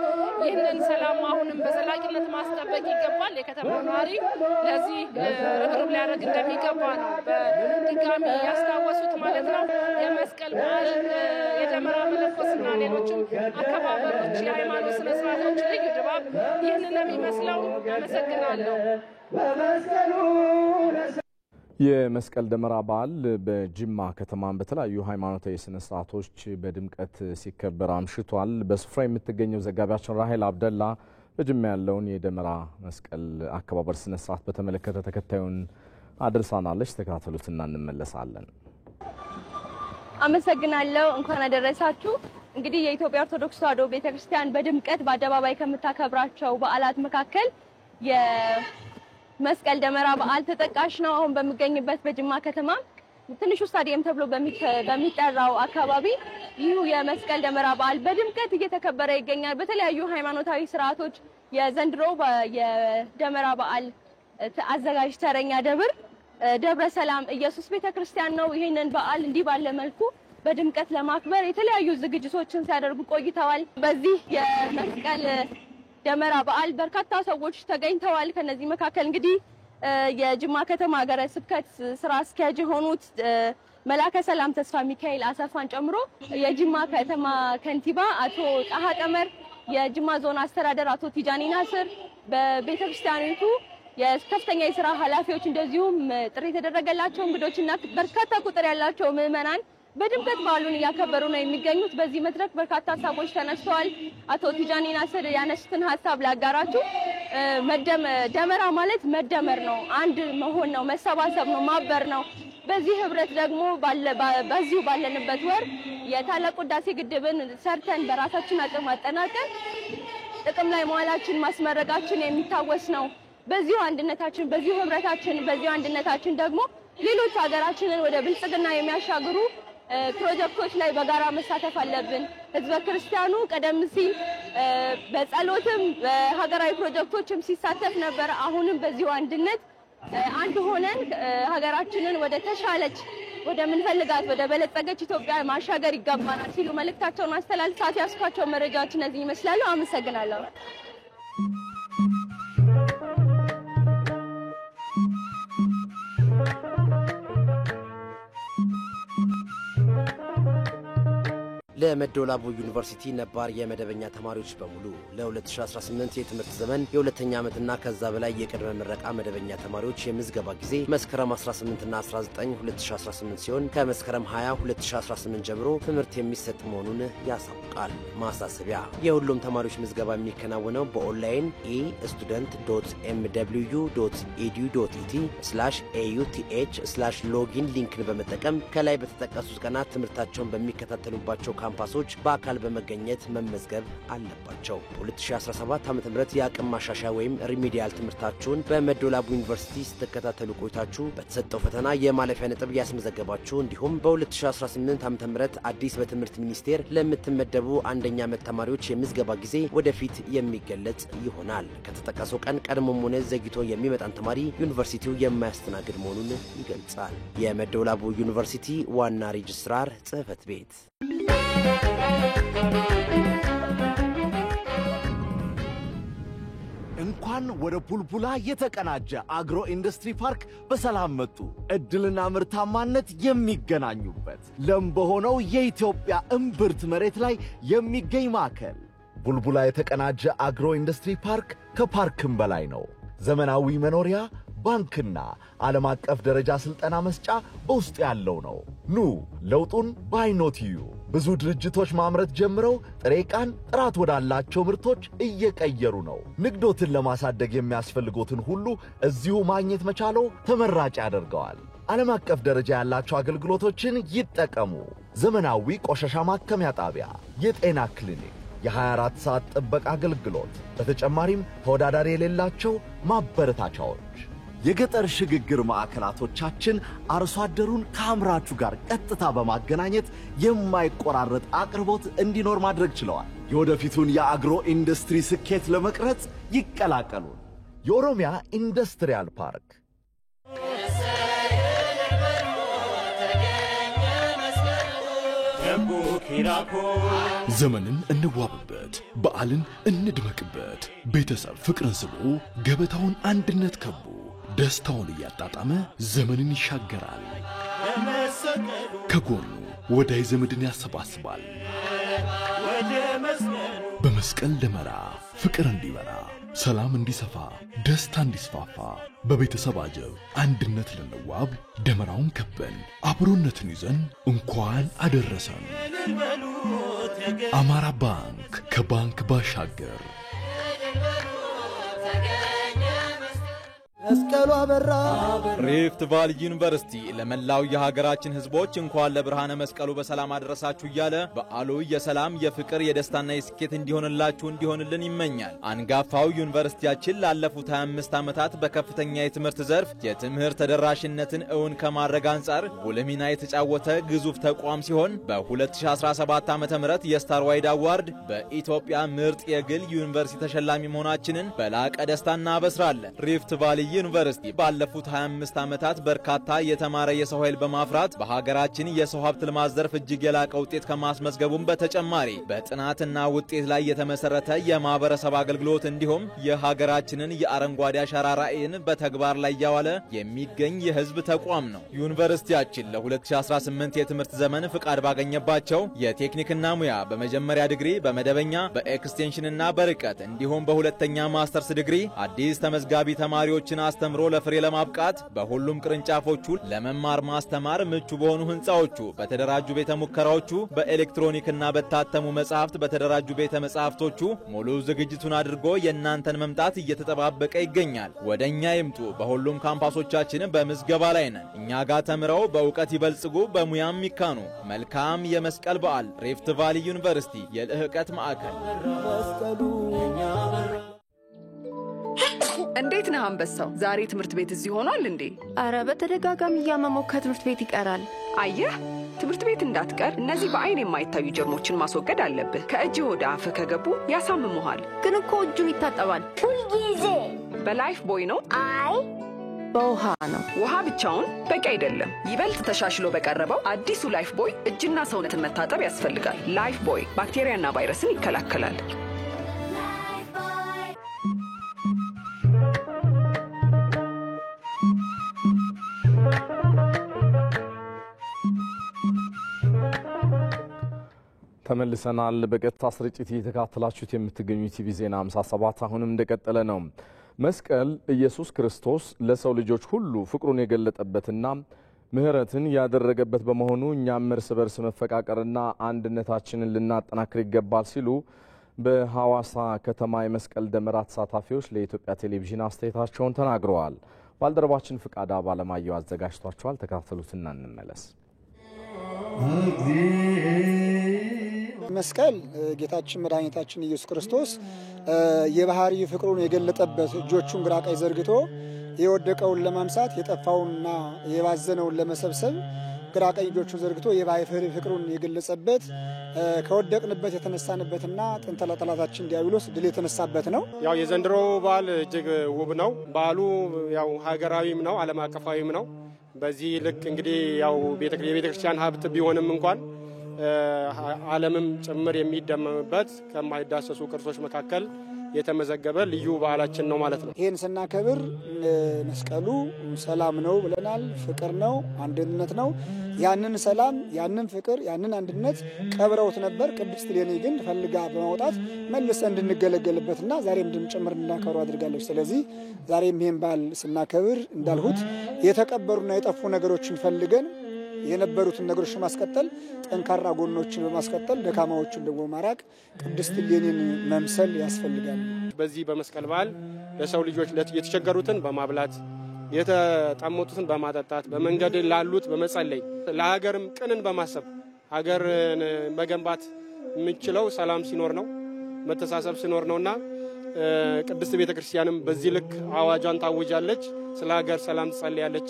ይህንን ሰላም አሁንም በዘላቂነት ማስጠበቅ ይገባል። የከተማው ነዋሪ ለዚህ ርብርብ ሊያደርግ እንደሚገባ ነው በድጋሚ ያስታወሱት ማለት ነው። የመስቀል በዓል የደመራ መለኮስና ሌሎችም አከባበሮች የሃይማኖት ስነ ስርዓቶች ልዩ ድባብ ይህንን የሚመስለው። አመሰግናለሁ።
የመስቀል ደመራ በዓል በጅማ ከተማን በተለያዩ ሃይማኖታዊ ስነ ስርዓቶች በድምቀት ሲከበር አምሽቷል። በስፍራ የምትገኘው ዘጋቢያችን ራሄል አብደላ በጅማ ያለውን የደመራ መስቀል አከባበር ስነ ስርዓት በተመለከተ ተከታዩን አድርሳናለች። ተከታተሉትና እንመለሳለን።
አመሰግናለሁ። እንኳን አደረሳችሁ። እንግዲህ የኢትዮጵያ ኦርቶዶክስ ተዋሕዶ ቤተክርስቲያን በድምቀት በአደባባይ ከምታከብራቸው በዓላት መካከል የመስቀል ደመራ በዓል ተጠቃሽ ነው። አሁን በሚገኝበት በጅማ ከተማ ትንሹ ስታዲየም ተብሎ በሚጠራው አካባቢ ይህ የመስቀል ደመራ በዓል በድምቀት እየተከበረ ይገኛል። በተለያዩ ሃይማኖታዊ ስርዓቶች የዘንድሮ የደመራ በዓል አዘጋጅ ተረኛ ደብረ ሰላም ኢየሱስ ቤተክርስቲያን ነው። ይሄንን በዓል እንዲህ ባለ መልኩ በድምቀት ለማክበር የተለያዩ ዝግጅቶችን ሲያደርጉ ቆይተዋል። በዚህ የመስቀል ደመራ በዓል በርካታ ሰዎች ተገኝተዋል። ከነዚህ መካከል እንግዲህ የጅማ ከተማ ሀገረ ስብከት ስራ አስኪያጅ የሆኑት መላከ ሰላም ተስፋ ሚካኤል አሰፋን ጨምሮ የጅማ ከተማ ከንቲባ አቶ ጣሃ ቀመር፣ የጅማ ዞን አስተዳደር አቶ ቲጃኒ ናስር፣ በቤተክርስቲያኒቱ የከፍተኛ የስራ ኃላፊዎች እንደዚሁም ጥሪ የተደረገላቸው እንግዶችና በርካታ ቁጥር ያላቸው ምዕመናን በድምቀት በዓሉን እያከበሩ ነው የሚገኙት። በዚህ መድረክ በርካታ ሀሳቦች ተነስተዋል። አቶ ቲጃኒ ናስር ያነሱትን ሀሳብ ላጋራችሁ። ደመራ ማለት መደመር ነው፣ አንድ መሆን ነው፣ መሰባሰብ ነው፣ ማበር ነው። በዚህ ህብረት ደግሞ በዚሁ ባለንበት ወር የታላቁ ህዳሴ ግድብን ሰርተን በራሳችን አቅም አጠናቀን ጥቅም ላይ መዋላችን ማስመረቃችን የሚታወስ ነው። በዚሁ አንድነታችን፣ በዚሁ ህብረታችን፣ በዚሁ አንድነታችን ደግሞ ሌሎች ሀገራችንን ወደ ብልጽግና የሚያሻግሩ ፕሮጀክቶች ላይ በጋራ መሳተፍ አለብን። ህዝበ ክርስቲያኑ ቀደም ሲል በጸሎትም በሀገራዊ ፕሮጀክቶችም ሲሳተፍ ነበር። አሁንም በዚሁ አንድነት አንድ ሆነን ሀገራችንን ወደ ተሻለች ወደ ምንፈልጋት ወደ በለጸገች ኢትዮጵያ ማሻገር ይገባናል ሲሉ መልእክታቸውን አስተላልፈዋል። ያስኳቸው መረጃዎች እነዚህ ይመስላሉ። አመሰግናለሁ።
ለመደወላቡ ዩኒቨርሲቲ ነባር የመደበኛ ተማሪዎች በሙሉ ለ2018 የትምህርት ዘመን የሁለተኛ ዓመትና ከዛ በላይ የቅድመ ምረቃ መደበኛ ተማሪዎች የምዝገባ ጊዜ መስከረም 18 እና 19 2018 ሲሆን ከመስከረም 20 2018 ጀምሮ ትምህርት የሚሰጥ መሆኑን ያሳውቃል። ማሳሰቢያ፣ የሁሉም ተማሪዎች ምዝገባ የሚከናወነው በኦንላይን e student.mwu.edu.et/auth/login ሊንክን በመጠቀም ከላይ በተጠቀሱት ቀናት ትምህርታቸውን በሚከታተሉባቸው ካምፓሶች በአካል በመገኘት መመዝገብ አለባቸው። 2017 ዓ.ም የአቅም ማሻሻያ ወይም ሪሚዲያል ትምህርታችሁን በመደወላቡ ዩኒቨርሲቲ ስትከታተሉ ቆይታችሁ በተሰጠው ፈተና የማለፊያ ነጥብ ያስመዘገባችሁ እንዲሁም በ2018 ዓ.ም አዲስ በትምህርት ሚኒስቴር ለምትመደቡ አንደኛ ዓመት ተማሪዎች የምዝገባ ጊዜ ወደፊት የሚገለጽ ይሆናል። ከተጠቀሰው ቀን ቀድሞም ሆነ ዘግይቶ የሚመጣን ተማሪ ዩኒቨርሲቲው የማያስተናግድ መሆኑን ይገልጻል። የመደወላቡ ዩኒቨርሲቲ ዋና ሬጅስትራር ጽሕፈት ቤት።
እንኳን ወደ ቡልቡላ የተቀናጀ አግሮ ኢንዱስትሪ ፓርክ በሰላም መጡ። እድልና ምርታማነት የሚገናኙበት ለም በሆነው የኢትዮጵያ እምብርት መሬት ላይ የሚገኝ ማዕከል ቡልቡላ የተቀናጀ አግሮ ኢንዱስትሪ ፓርክ ከፓርክም በላይ ነው። ዘመናዊ መኖሪያ፣ ባንክና ዓለም አቀፍ ደረጃ ስልጠና መስጫ በውስጥ ያለው ነው። ኑ ለውጡን ባይኖትዩ። ብዙ ድርጅቶች ማምረት ጀምረው ጥሬ ዕቃን ጥራት ወዳላቸው ምርቶች እየቀየሩ ነው። ንግዶትን ለማሳደግ የሚያስፈልጉትን ሁሉ እዚሁ ማግኘት መቻለው ተመራጭ ያደርገዋል። ዓለም አቀፍ ደረጃ ያላቸው አገልግሎቶችን ይጠቀሙ። ዘመናዊ ቆሻሻ ማከሚያ ጣቢያ፣ የጤና ክሊኒክ፣ የ24 ሰዓት ጥበቃ አገልግሎት፣ በተጨማሪም ተወዳዳሪ የሌላቸው ማበረታቻዎች። የገጠር ሽግግር ማዕከላቶቻችን አርሶ አደሩን ከአምራቹ ጋር ቀጥታ በማገናኘት የማይቆራረጥ አቅርቦት እንዲኖር ማድረግ ችለዋል። የወደፊቱን የአግሮ ኢንዱስትሪ ስኬት ለመቅረጽ ይቀላቀሉን። የኦሮሚያ ኢንዱስትሪያል ፓርክ።
ዘመንን እንዋብበት፣ በዓልን እንድመቅበት። ቤተሰብ ፍቅርን ስቦ ገበታውን አንድነት ከቦ ደስታውን እያጣጣመ ዘመንን ይሻገራል። ከጎኑ ወዳይ ዘመድን ያሰባስባል። በመስቀል ደመራ ፍቅር እንዲበራ፣ ሰላም እንዲሰፋ፣ ደስታ እንዲስፋፋ በቤተሰብ አጀብ አንድነት ልንዋብ ደመራውን ከበን አብሮነትን ይዘን እንኳን አደረሰን። አማራ ባንክ ከባንክ ባሻገር።
መስቀሉ አበራ።
ሪፍት ቫሊ ዩኒቨርሲቲ ለመላው የሀገራችን ህዝቦች እንኳን ለብርሃነ መስቀሉ በሰላም አደረሳችሁ እያለ በዓሉ የሰላም የፍቅር የደስታና የስኬት እንዲሆንልን ይመኛል። አንጋፋው ዩኒቨርሲቲያችን ላለፉት 25 ዓመታት በከፍተኛ የትምህርት ዘርፍ የትምህርት ተደራሽነትን እውን ከማድረግ አንጻር ጉልህ ሚና የተጫወተ ግዙፍ ተቋም ሲሆን በ2017 ዓ.ም የስታር ዋይድ አዋርድ በኢትዮጵያ ምርጥ የግል ዩኒቨርሲቲ ተሸላሚ መሆናችንን በላቀ ደስታ እናበስራለን። ሪፍት ቫሊ ዩኒቨርሲቲ ባለፉት 25 ዓመታት በርካታ የተማረ የሰው ኃይል በማፍራት በሀገራችን የሰው ሀብት ልማት ዘርፍ እጅግ የላቀ ውጤት ከማስመዝገቡም በተጨማሪ በጥናትና ውጤት ላይ የተመሰረተ የማህበረሰብ አገልግሎት እንዲሁም የሀገራችንን የአረንጓዴ አሻራ ራዕይን በተግባር ላይ ያዋለ የሚገኝ የህዝብ ተቋም ነው። ዩኒቨርሲቲያችን ለ2018 የትምህርት ዘመን ፍቃድ ባገኘባቸው የቴክኒክና ሙያ በመጀመሪያ ዲግሪ በመደበኛ በኤክስቴንሽንና በርቀት እንዲሁም በሁለተኛ ማስተርስ ዲግሪ አዲስ ተመዝጋቢ ተማሪዎችን አስተምሮ ለፍሬ ለማብቃት በሁሉም ቅርንጫፎቹ ለመማር ማስተማር ምቹ በሆኑ ህንጻዎቹ በተደራጁ ቤተ ሙከራዎቹ በኤሌክትሮኒክና በታተሙ መጻሕፍት በተደራጁ ቤተ መጻሕፍቶቹ ሙሉ ዝግጅቱን አድርጎ የእናንተን መምጣት እየተጠባበቀ ይገኛል። ወደኛ ይምጡ። በሁሉም ካምፓሶቻችን በምዝገባ ላይ ነን። እኛ ጋር ተምረው በእውቀት ይበልጽጉ፣ በሙያም ይካኑ። መልካም የመስቀል በዓል። ሪፍት ቫሊ ዩኒቨርሲቲ የልህቀት ማዕከል።
እንዴት ነህ አንበሳው? ዛሬ ትምህርት ቤት እዚህ ሆኗል እንዴ?
አረ በተደጋጋሚ እያመመው ከትምህርት ቤት ይቀራል።
አየህ፣ ትምህርት ቤት እንዳትቀር እነዚህ በአይን የማይታዩ ጀርሞችን ማስወገድ አለብህ። ከእጅ ወደ አፍ ከገቡ ያሳምሙሃል።
ግን እኮ እጁን ይታጠባል
ሁልጊዜ።
በላይፍ ቦይ ነው?
አይ በውሃ ነው።
ውሃ ብቻውን በቂ አይደለም። ይበልጥ ተሻሽሎ በቀረበው አዲሱ ላይፍ ቦይ እጅና ሰውነትን መታጠብ ያስፈልጋል። ላይፍ ቦይ ባክቴሪያና ቫይረስን ይከላከላል።
ተመልሰናል። በቀጥታ ስርጭት እየተከታተላችሁት የምትገኙ ቲቪ ዜና 57 አሁንም እንደቀጠለ ነው። መስቀል ኢየሱስ ክርስቶስ ለሰው ልጆች ሁሉ ፍቅሩን የገለጠበትና ምህረትን ያደረገበት በመሆኑ እኛም እርስ በርስ መፈቃቀርና አንድነታችንን ልናጠናክር ይገባል ሲሉ በሐዋሳ ከተማ የመስቀል ደመራ ተሳታፊዎች ለኢትዮጵያ ቴሌቪዥን አስተያየታቸውን ተናግረዋል። ባልደረባችን ፍቃዳ ባለማየሁ አዘጋጅቷቸዋል። ተከታተሉትና እንመለስ።
መስቀል ጌታችን መድኃኒታችን ኢየሱስ ክርስቶስ የባህሪ ፍቅሩን የገለጠበት እጆቹን ግራ ቀኝ ዘርግቶ የወደቀውን ለማንሳት የጠፋውንና የባዘነውን ለመሰብሰብ ግራ ቀኝ እጆቹን ዘርግቶ የባህሪ ፍቅሩን የገለጸበት ከወደቅንበት የተነሳንበትና ጥንተ ጠላታችን ዲያብሎስ ድል የተነሳበት ነው።
ያው የዘንድሮ በዓል እጅግ ውብ ነው። በዓሉ ያው ሀገራዊም ነው፣ ዓለም አቀፋዊም ነው። በዚህ ልክ እንግዲህ ያው የቤተክርስቲያን ሀብት ቢሆንም እንኳን ዓለምም ጭምር የሚደመምበት ከማይዳሰሱ ቅርሶች መካከል የተመዘገበ ልዩ በዓላችን ነው ማለት ነው።
ይህን ስናከብር መስቀሉ ሰላም ነው ብለናል፣ ፍቅር ነው፣ አንድነት ነው። ያንን ሰላም፣ ያንን ፍቅር፣ ያንን አንድነት ቀብረውት ነበር። ቅድስት እሌኒ ግን ፈልጋ በማውጣት መልሰ እንድንገለገልበትና ዛሬም ጭምር እንድናከብሩ አድርጋለች። ስለዚህ ዛሬም ይህን በዓል ስናከብር እንዳልሁት የተቀበሩና የጠፉ ነገሮችን ፈልገን የነበሩትን ነገሮች ማስቀጠል፣ ጠንካራ ጎኖችን በማስቀጠል ደካማዎችን ደግሞ ማራቅ፣ ቅድስት እሌኒን መምሰል ያስፈልጋል።
በዚህ በመስቀል በዓል ለሰው ልጆች የተቸገሩትን በማብላት የተጠሙትን በማጠጣት በመንገድ ላሉት በመጸለይ ለሀገርም ቅንን በማሰብ ሀገርን መገንባት የምንችለው ሰላም ሲኖር ነው፣ መተሳሰብ ሲኖር ነውና ቅድስት ቤተክርስቲያንም በዚህ ልክ አዋጇን ታውጃለች። ስለ ሀገር ሰላም ትጸልያለች።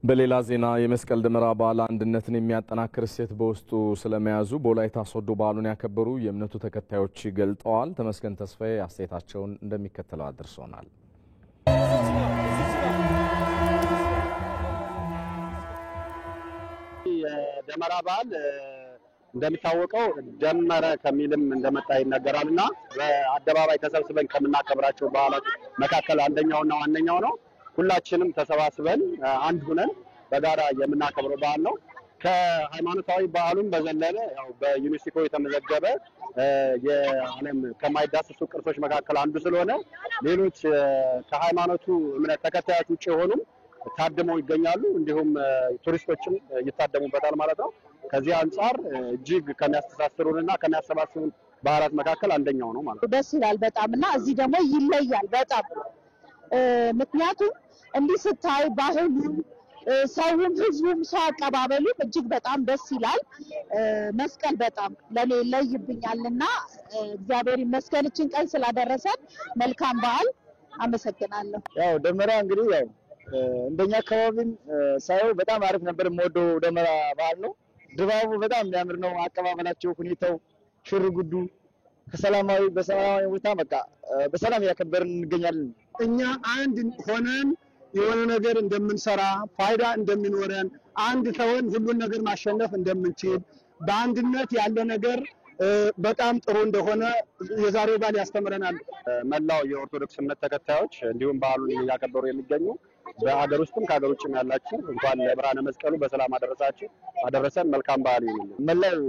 በሌላ ዜና የመስቀል ደመራ በዓል አንድነትን የሚያጠናክር እሴት በውስጡ ስለመያዙ በወላይታ ሶዶ በዓሉን ያከበሩ የእምነቱ ተከታዮች ገልጠዋል። ተመስገን ተስፋዬ አስተያየታቸውን እንደሚከተለው አድርሶናል።
የደመራ በዓል እንደሚታወቀው ደመረ ከሚልም እንደመጣ ይነገራልና በአደባባይ ተሰብስበን ከምናከብራቸው በዓላት መካከል አንደኛውና ዋነኛው ነው። ሁላችንም ተሰባስበን አንድ ሆነን በጋራ የምናከብረው በዓል ነው። ከሃይማኖታዊ በዓሉም በዘለለ ያው በዩኔስኮ የተመዘገበ የዓለም ከማይዳሰሱ ቅርሶች መካከል አንዱ ስለሆነ ሌሎች ከሃይማኖቱ እምነት ተከታዮች ውጭ የሆኑም ታድመው ይገኛሉ። እንዲሁም ቱሪስቶችም ይታደሙበታል ማለት ነው። ከዚህ አንጻር እጅግ ከሚያስተሳስሩንና ከሚያሰባስቡን በዓላት መካከል አንደኛው ነው ማለት ነው።
ደስ ይላል በጣምና እዚህ ደግሞ ይለያል በጣም ምክንያቱም እንዲህ ስታይ ባህሉ ሰውም ህዝቡም ሰው አቀባበሉ እጅግ በጣም ደስ ይላል። መስቀል በጣም ለኔ ለይብኛልና እግዚአብሔር ይመስገንችን ቀን ስላደረሰን መልካም በዓል አመሰግናለሁ።
ያው ደመራ እንግዲህ ያው እንደኛ አካባቢን ሳይው በጣም አሪፍ ነበር። የምወደው ደመራ በዓል ነው። ድባቡ በጣም የሚያምር ነው። አቀባበላቸው፣ ሁኔታው፣ ሽርጉዱ ከሰላማዊ በሰላማዊ ሁኔታ በቃ በሰላም ያከበርን እንገኛለን።
እኛ አንድ ሆነን የሆነ ነገር እንደምንሰራ ፋይዳ እንደሚኖረን አንድ ሰውን ሁሉን ነገር ማሸነፍ እንደምንችል በአንድነት ያለ ነገር በጣም ጥሩ እንደሆነ የዛሬው በዓል ያስተምረናል።
መላው የኦርቶዶክስ እምነት ተከታዮች እንዲሁም በዓሉን እያከበሩ የሚገኙ በሀገር ውስጥም ከሀገር ውጭም ያላችሁ እንኳን ለብርሃነ መስቀሉ በሰላም አደረሳችሁ አደረሰን። መልካም በዓል ይሁን።
መላው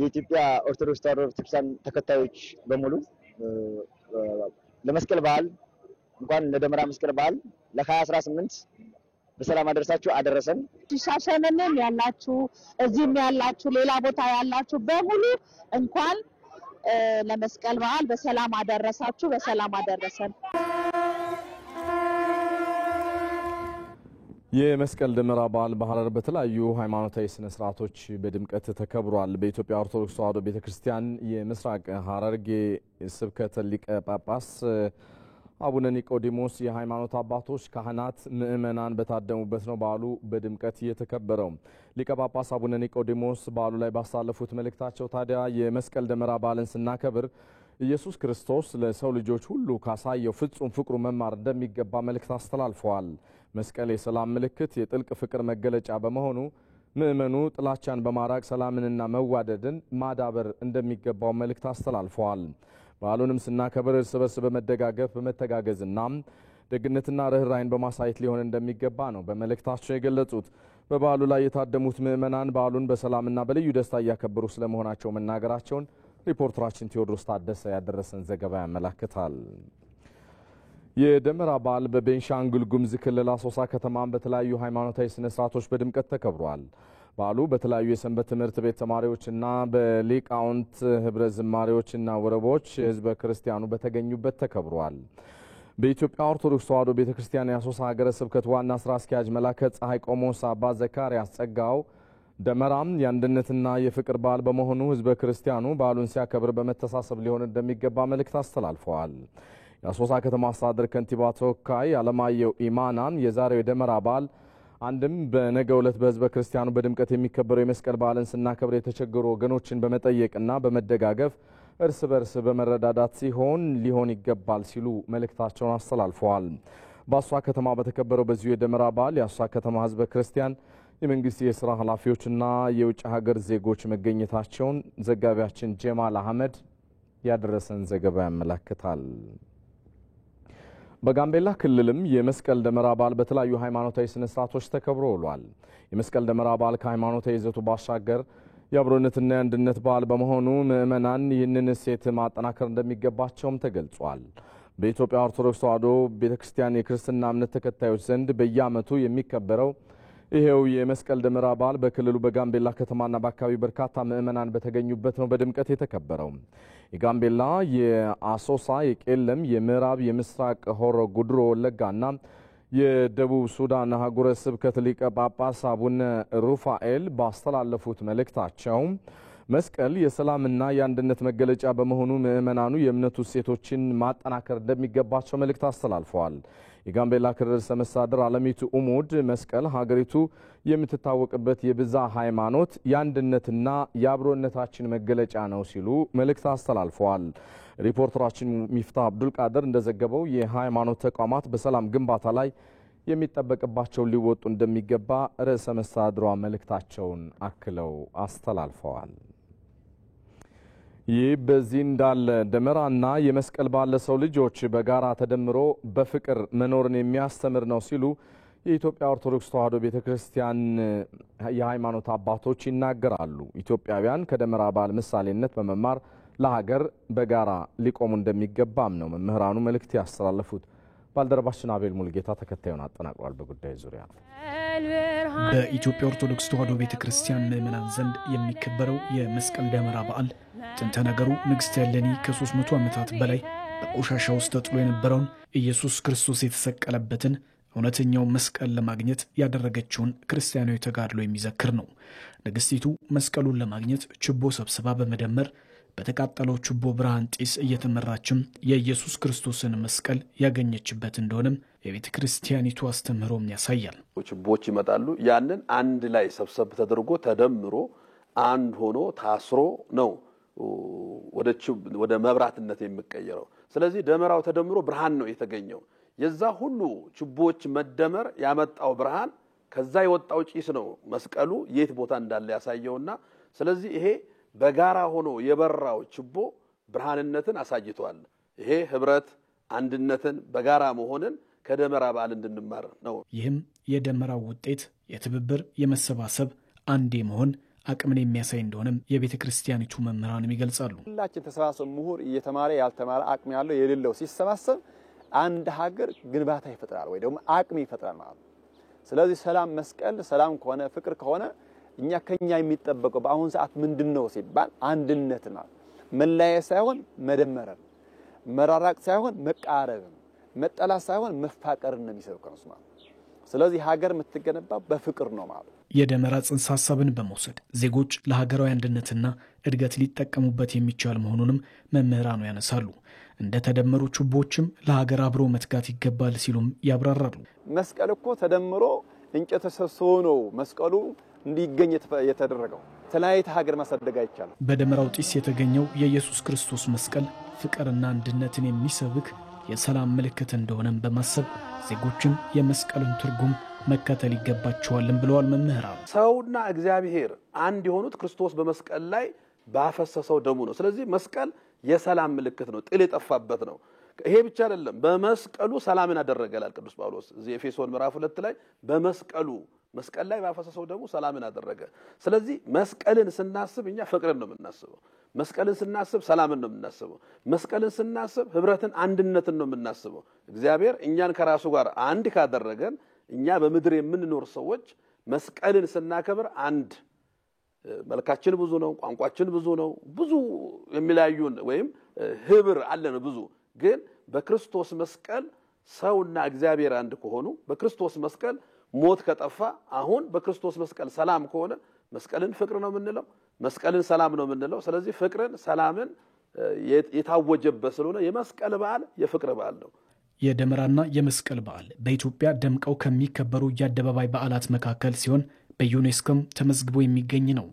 የኢትዮጵያ ኦርቶዶክስ ተዋሕዶ ቤተክርስቲያን ተከታዮች በሙሉ ለመስቀል በዓል እንኳን ለደመራ መስቀል በዓል ለ2018 በሰላም አደረሳችሁ አደረሰን።
ሻሸመኔም ያላችሁ እዚህም ያላችሁ ሌላ ቦታ ያላችሁ በሙሉ እንኳን ለመስቀል በዓል በሰላም አደረሳችሁ በሰላም አደረሰን።
የመስቀል ደመራ በዓል በሐረር በተለያዩ ሃይማኖታዊ ስነ ስርዓቶች በድምቀት ተከብሯል። በኢትዮጵያ ኦርቶዶክስ ተዋሕዶ ቤተክርስቲያን የምስራቅ ሐረርጌ ስብከተ ሊቀ ጳጳስ አቡነ ኒቆዲሞስ የሃይማኖት አባቶች፣ ካህናት፣ ምእመናን በታደሙበት ነው በዓሉ በድምቀት የተከበረው። ሊቀ ጳጳስ አቡነ ኒቆዲሞስ በዓሉ ላይ ባሳለፉት መልእክታቸው ታዲያ የመስቀል ደመራ በዓልን ስናከብር ኢየሱስ ክርስቶስ ለሰው ልጆች ሁሉ ካሳየው ፍጹም ፍቅሩ መማር እንደሚገባ መልእክት አስተላልፈዋል። መስቀል የሰላም ምልክት፣ የጥልቅ ፍቅር መገለጫ በመሆኑ ምእመኑ ጥላቻን በማራቅ ሰላምንና መዋደድን ማዳበር እንደሚገባው መልእክት አስተላልፈዋል። በዓሉንም ስናከብር እርስ በርስ በመደጋገፍ በመተጋገዝና ደግነትና ርኅራኄን በማሳየት ሊሆን እንደሚገባ ነው በመልእክታቸው የገለጹት። በበዓሉ ላይ የታደሙት ምእመናን በዓሉን በሰላምና በልዩ ደስታ እያከበሩ ስለመሆናቸው መናገራቸውን ሪፖርተራችን ቴዎድሮስ ታደሰ ያደረሰን ዘገባ ያመለክታል። የደመራ በዓል በቤንሻንጉል ጉሙዝ ክልል አሶሳ ከተማን በተለያዩ ሃይማኖታዊ ስነ ስርዓቶች በድምቀት ተከብሯል። በዓሉ በተለያዩ የሰንበት ትምህርት ቤት ተማሪዎችና በሊቃውንት ህብረ ዝማሬዎችና ወረቦች ህዝበ ክርስቲያኑ በተገኙበት ተከብሯል። በኢትዮጵያ ኦርቶዶክስ ተዋሕዶ ቤተክርስቲያን የአሶሳ ሀገረ ስብከት ዋና ስራ አስኪያጅ መላከ ፀሐይ ቆሞስ አባ ዘካርያስ ጸጋው ደመራም የአንድነትና የፍቅር በዓል በመሆኑ ህዝበ ክርስቲያኑ በዓሉን ሲያከብር በመተሳሰብ ሊሆን እንደሚገባ መልእክት አስተላልፈዋል። የአሶሳ ከተማ አስተዳደር ከንቲባ ተወካይ አለማየሁ ኢማናም የዛሬው የደመራ በዓል አንድም በነገው ዕለት በህዝበ ክርስቲያኑ በድምቀት የሚከበረው የመስቀል በዓልን ስናከብር የተቸገሩ ወገኖችን በመጠየቅና በመደጋገፍ እርስ በርስ በመረዳዳት ሊሆን ይገባል ሲሉ መልእክታቸውን አስተላልፈዋል። በአሶሳ ከተማ በተከበረው በዚሁ የደመራ በዓል የአሶሳ ከተማ ህዝበ ክርስቲያን፣ የመንግስት የስራ ኃላፊዎችና የውጭ ሀገር ዜጎች መገኘታቸውን ዘጋቢያችን ጀማል አህመድ ያደረሰን ዘገባ ያመለክታል። በጋምቤላ ክልልም የመስቀል ደመራ በዓል በተለያዩ ሃይማኖታዊ ስነ ስርዓቶች ተከብሮ ውሏል። የመስቀል ደመራ በዓል ከሃይማኖታዊ ይዘቱ ባሻገር የአብሮነትና የአንድነት በዓል በመሆኑ ምእመናን ይህንን እሴት ማጠናከር እንደሚገባቸውም ተገልጿል። በኢትዮጵያ ኦርቶዶክስ ተዋሕዶ ቤተክርስቲያን የክርስትና እምነት ተከታዮች ዘንድ በየዓመቱ የሚከበረው ይሄው የመስቀል ደመራ በዓል በክልሉ በጋምቤላ ከተማና በአካባቢ በርካታ ምዕመናን በተገኙበት ነው በድምቀት የተከበረው። የጋምቤላ፣ የአሶሳ፣ የቄለም፣ የምዕራብ፣ የምስራቅ ሆሮ ጉድሮ ወለጋና የደቡብ ሱዳን ሀገረ ስብከት ሊቀ ጳጳስ አቡነ ሩፋኤል ባስተላለፉት መልእክታቸው መስቀል የሰላምና የአንድነት መገለጫ በመሆኑ ምዕመናኑ የእምነቱ እሴቶችን ማጠናከር እንደሚገባቸው መልእክት አስተላልፈዋል። የጋምቤላ ክልል ርዕሰ መስተዳድር አለሚቱ ኡሙድ መስቀል ሀገሪቱ የምትታወቅበት የብዛ ሃይማኖት የአንድነትና የአብሮነታችን መገለጫ ነው ሲሉ መልእክት አስተላልፈዋል። ሪፖርተራችን ሚፍታ አብዱል ቃድር እንደዘገበው የሃይማኖት ተቋማት በሰላም ግንባታ ላይ የሚጠበቅባቸውን ሊወጡ እንደሚገባ ርዕሰ መስተዳድሯ መልእክታቸውን አክለው አስተላልፈዋል። ይህ በዚህ እንዳለ ደመራና የመስቀል በዓል ለሰው ልጆች በጋራ ተደምሮ በፍቅር መኖርን የሚያስተምር ነው ሲሉ የኢትዮጵያ ኦርቶዶክስ ተዋሕዶ ቤተክርስቲያን የሃይማኖት አባቶች ይናገራሉ። ኢትዮጵያውያን ከደመራ በዓል ምሳሌነት በመማር ለሀገር በጋራ ሊቆሙ እንደሚገባም ነው መምህራኑ መልእክት ያስተላለፉት። ባልደረባችን አቤል ሙልጌታ ተከታዩን አጠናቅሯል። በጉዳዩ ዙሪያ
በኢትዮጵያ ኦርቶዶክስ ተዋሕዶ ቤተክርስቲያን ምዕመናን ዘንድ የሚከበረው የመስቀል ደመራ በዓል ጥንተ ነገሩ ንግሥት እሌኒ ከ300 ዓመታት በላይ በቆሻሻ ውስጥ ተጥሎ የነበረውን ኢየሱስ ክርስቶስ የተሰቀለበትን እውነተኛው መስቀል ለማግኘት ያደረገችውን ክርስቲያናዊ ተጋድሎ የሚዘክር ነው። ንግሥቲቱ መስቀሉን ለማግኘት ችቦ ሰብስባ በመደመር በተቃጠለው ችቦ ብርሃን ጢስ እየተመራችም የኢየሱስ ክርስቶስን መስቀል ያገኘችበት እንደሆነም የቤተ ክርስቲያኒቱ አስተምህሮም ያሳያል።
ችቦች ይመጣሉ። ያንን አንድ ላይ ሰብሰብ ተደርጎ ተደምሮ አንድ ሆኖ ታስሮ ነው ወደ መብራትነት የሚቀየረው። ስለዚህ ደመራው ተደምሮ ብርሃን ነው የተገኘው። የዛ ሁሉ ችቦች መደመር ያመጣው ብርሃን ከዛ የወጣው ጭስ ነው መስቀሉ የት ቦታ እንዳለ ያሳየውና ስለዚህ ይሄ በጋራ ሆኖ የበራው ችቦ ብርሃንነትን አሳይቷል። ይሄ ህብረት አንድነትን በጋራ መሆንን ከደመራ በዓል እንድንማር ነው።
ይህም የደመራው ውጤት የትብብር የመሰባሰብ አንድ መሆን አቅምን የሚያሳይ እንደሆነም የቤተ ክርስቲያኒቱ መምህራንም ይገልጻሉ።
ሁላችን ተሰባስበን ምሁር እየተማረ ያልተማረ አቅም ያለው የሌለው ሲሰባሰብ አንድ ሀገር ግንባታ ይፈጥራል ወይ ደግሞ አቅም ይፈጥራል ማለት ነው። ስለዚህ ሰላም መስቀል ሰላም ከሆነ ፍቅር ከሆነ እኛ ከኛ የሚጠበቀው በአሁን ሰዓት ምንድነው ሲባል አንድነት ነው። መለያየት ሳይሆን መደመር፣ መራራቅ ሳይሆን መቃረብ፣ መጠላት ሳይሆን መፋቀር ነው የሚሰብከው ማለት። ስለዚህ ሀገር የምትገነባው በፍቅር ነው ማለት።
የደመራ ጽንሰ ሐሳብን በመውሰድ ዜጎች ለሀገራዊ አንድነትና እድገት ሊጠቀሙበት የሚቻል መሆኑንም መምህራኑ ያነሳሉ። እንደ ተደመሩ ችቦችም ለሀገር አብሮ መትጋት ይገባል ሲሉም ያብራራሉ።
መስቀል እኮ ተደምሮ እንጨት ተሰብስቦ ነው መስቀሉ እንዲገኝ የተደረገው። ተለያይተ ሀገር ማሳደግ አይቻልም።
በደመራው ጢስ የተገኘው የኢየሱስ ክርስቶስ መስቀል ፍቅርና አንድነትን የሚሰብክ የሰላም ምልክት እንደሆነም በማሰብ ዜጎችን የመስቀሉን ትርጉም መከተል ይገባቸዋልም ብለዋል መምህራኑ።
ሰውና እግዚአብሔር አንድ የሆኑት ክርስቶስ በመስቀል ላይ ባፈሰሰው ደሙ ነው። ስለዚህ መስቀል የሰላም ምልክት ነው፣ ጥል የጠፋበት ነው። ይሄ ብቻ አይደለም፣ በመስቀሉ ሰላምን አደረገላል ቅዱስ ጳውሎስ እዚህ ኤፌሶን ምዕራፍ 2 ላይ መስቀል ላይ ባፈሰሰው ደሙ ሰላምን አደረገ። ስለዚህ መስቀልን ስናስብ እኛ ፍቅርን ነው የምናስበው። መስቀልን ስናስብ ሰላምን ነው የምናስበው። መስቀልን ስናስብ ህብረትን፣ አንድነትን ነው የምናስበው። እግዚአብሔር እኛን ከራሱ ጋር አንድ ካደረገን እኛ በምድር የምንኖር ሰዎች መስቀልን ስናከብር አንድ መልካችን ብዙ ነው፣ ቋንቋችን ብዙ ነው፣ ብዙ የሚለያዩን ወይም ህብር አለን ብዙ። ግን በክርስቶስ መስቀል ሰውና እግዚአብሔር አንድ ከሆኑ በክርስቶስ መስቀል ሞት ከጠፋ አሁን በክርስቶስ መስቀል ሰላም ከሆነ መስቀልን ፍቅር ነው የምንለው፣ መስቀልን ሰላም ነው የምንለው። ስለዚህ ፍቅርን ሰላምን የታወጀበት ስለሆነ የመስቀል በዓል የፍቅር በዓል ነው።
የደመራና የመስቀል በዓል በኢትዮጵያ ደምቀው ከሚከበሩ የአደባባይ በዓላት መካከል ሲሆን በዩኔስኮም ተመዝግቦ የሚገኝ ነው።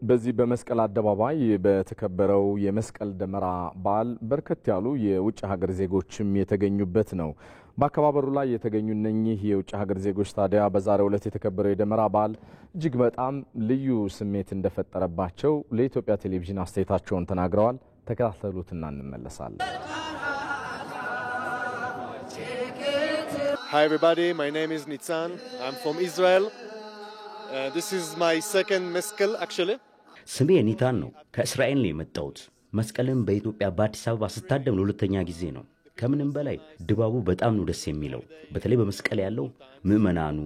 በዚህ በመስቀል አደባባይ በተከበረው የመስቀል ደመራ በዓል በርከት ያሉ የውጭ ሀገር ዜጎችም የተገኙበት ነው። በአከባበሩ ላይ የተገኙ እነኚህ የውጭ ሀገር ዜጎች ታዲያ በዛሬው ዕለት የተከበረው የደመራ በዓል እጅግ በጣም ልዩ ስሜት እንደፈጠረባቸው ለኢትዮጵያ ቴሌቪዥን አስተያየታቸውን ተናግረዋል። ተከታተሉትና እንመለሳለን።
Hi everybody, my name is Nitzan. I'm from Israel. This is my second meskel actually.
ስሜ ኒታን ነው። ከእስራኤል ነው የመጣሁት።
መስቀልን በኢትዮጵያ በአዲስ አበባ ስታደም ለሁለተኛ ጊዜ ነው። ከምንም በላይ ድባቡ በጣም ነው ደስ የሚለው። በተለይ በመስቀል ያለው ምዕመናኑ፣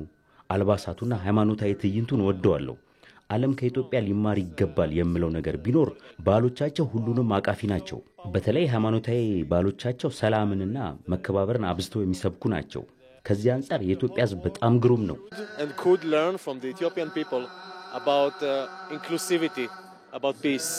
አልባሳቱና ሃይማኖታዊ ትዕይንቱን ወደዋለሁ። ዓለም ከኢትዮጵያ ሊማር ይገባል የምለው ነገር ቢኖር ባህሎቻቸው ሁሉንም አቃፊ ናቸው። በተለይ ሃይማኖታዊ ባህሎቻቸው ሰላምንና መከባበርን አብዝተው የሚሰብኩ ናቸው። ከዚህ አንፃር የኢትዮጵያ ሕዝብ በጣም ግሩም ነው።
and could learn from the Ethiopian people about inclusivity, about peace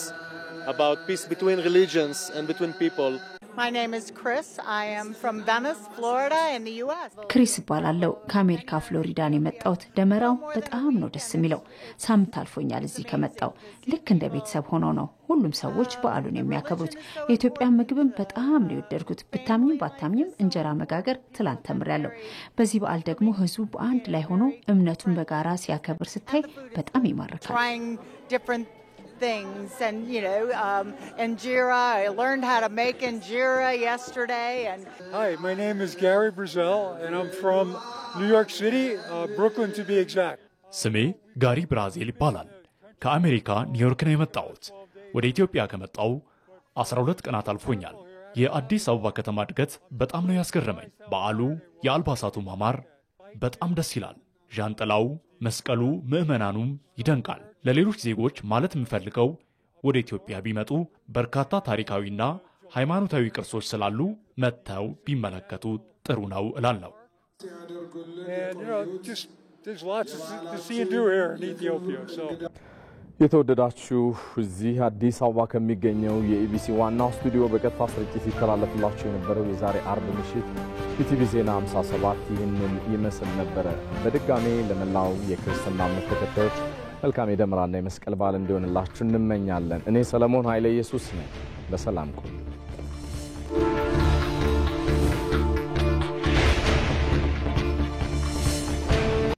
between religions and between people.
My name is Chris. I am from Venice, Florida in the US.
ክሪስ እባላለሁ። ከአሜሪካ ፍሎሪዳ ነው የመጣሁት። ደመራው በጣም ነው ደስ የሚለው። ሳምንት አልፎኛል እዚህ ከመጣሁ። ልክ እንደ ቤተሰብ ሆኖ ነው ሁሉም ሰዎች በዓሉን የሚያከብሩት። የኢትዮጵያ ምግብም በጣም ነው የወደድኩት። ብታምኝም ባታምኝም እንጀራ መጋገር ትላንት ተምሬያለሁ። በዚህ በዓል ደግሞ ህዝቡ በአንድ ላይ ሆኖ እምነቱን በጋራ ሲያከብር ስታይ በጣም ይማርካል።
Things and injera. I learned how to make injera yesterday. And
hi, my name is Gary Brazil and I'm from New York City, Brooklyn to be exact.
ስሜ ጋሪ ብራዚል ይባላል። ከአሜሪካ ኒውዮርክ ነው የመጣሁት። ወደ ኢትዮጵያ ከመጣሁ 12 ቀናት አልፎኛል። የአዲስ አበባ ከተማ እድገት በጣም ነው ያስገረመኝ። በዓሉ፣ የአልባሳቱ ማማር በጣም ደስ ይላል። ዣንጥላው፣ መስቀሉ፣ ምዕመናኑም ይደንቃል። ለሌሎች ዜጎች ማለት የምፈልገው ወደ ኢትዮጵያ ቢመጡ በርካታ ታሪካዊና ሃይማኖታዊ ቅርሶች ስላሉ መጥተው ቢመለከቱ ጥሩ ነው እላለሁ።
የተወደዳችሁ እዚህ አዲስ አበባ ከሚገኘው የኢቢሲ ዋናው ስቱዲዮ በቀጥታ ስርጭት ይተላለፍላችሁ የነበረው የዛሬ አርብ ምሽት ኢቲቪ ዜና 57 ይህንን ይመስል ነበረ። በድጋሜ ለመላው የክርስትና እምነት ተከታዮች መልካም የደመራና የመስቀል በዓል እንዲሆንላችሁ እንመኛለን። እኔ ሰለሞን ኃይለ ኢየሱስ ነኝ። በሰላም ቆዩ።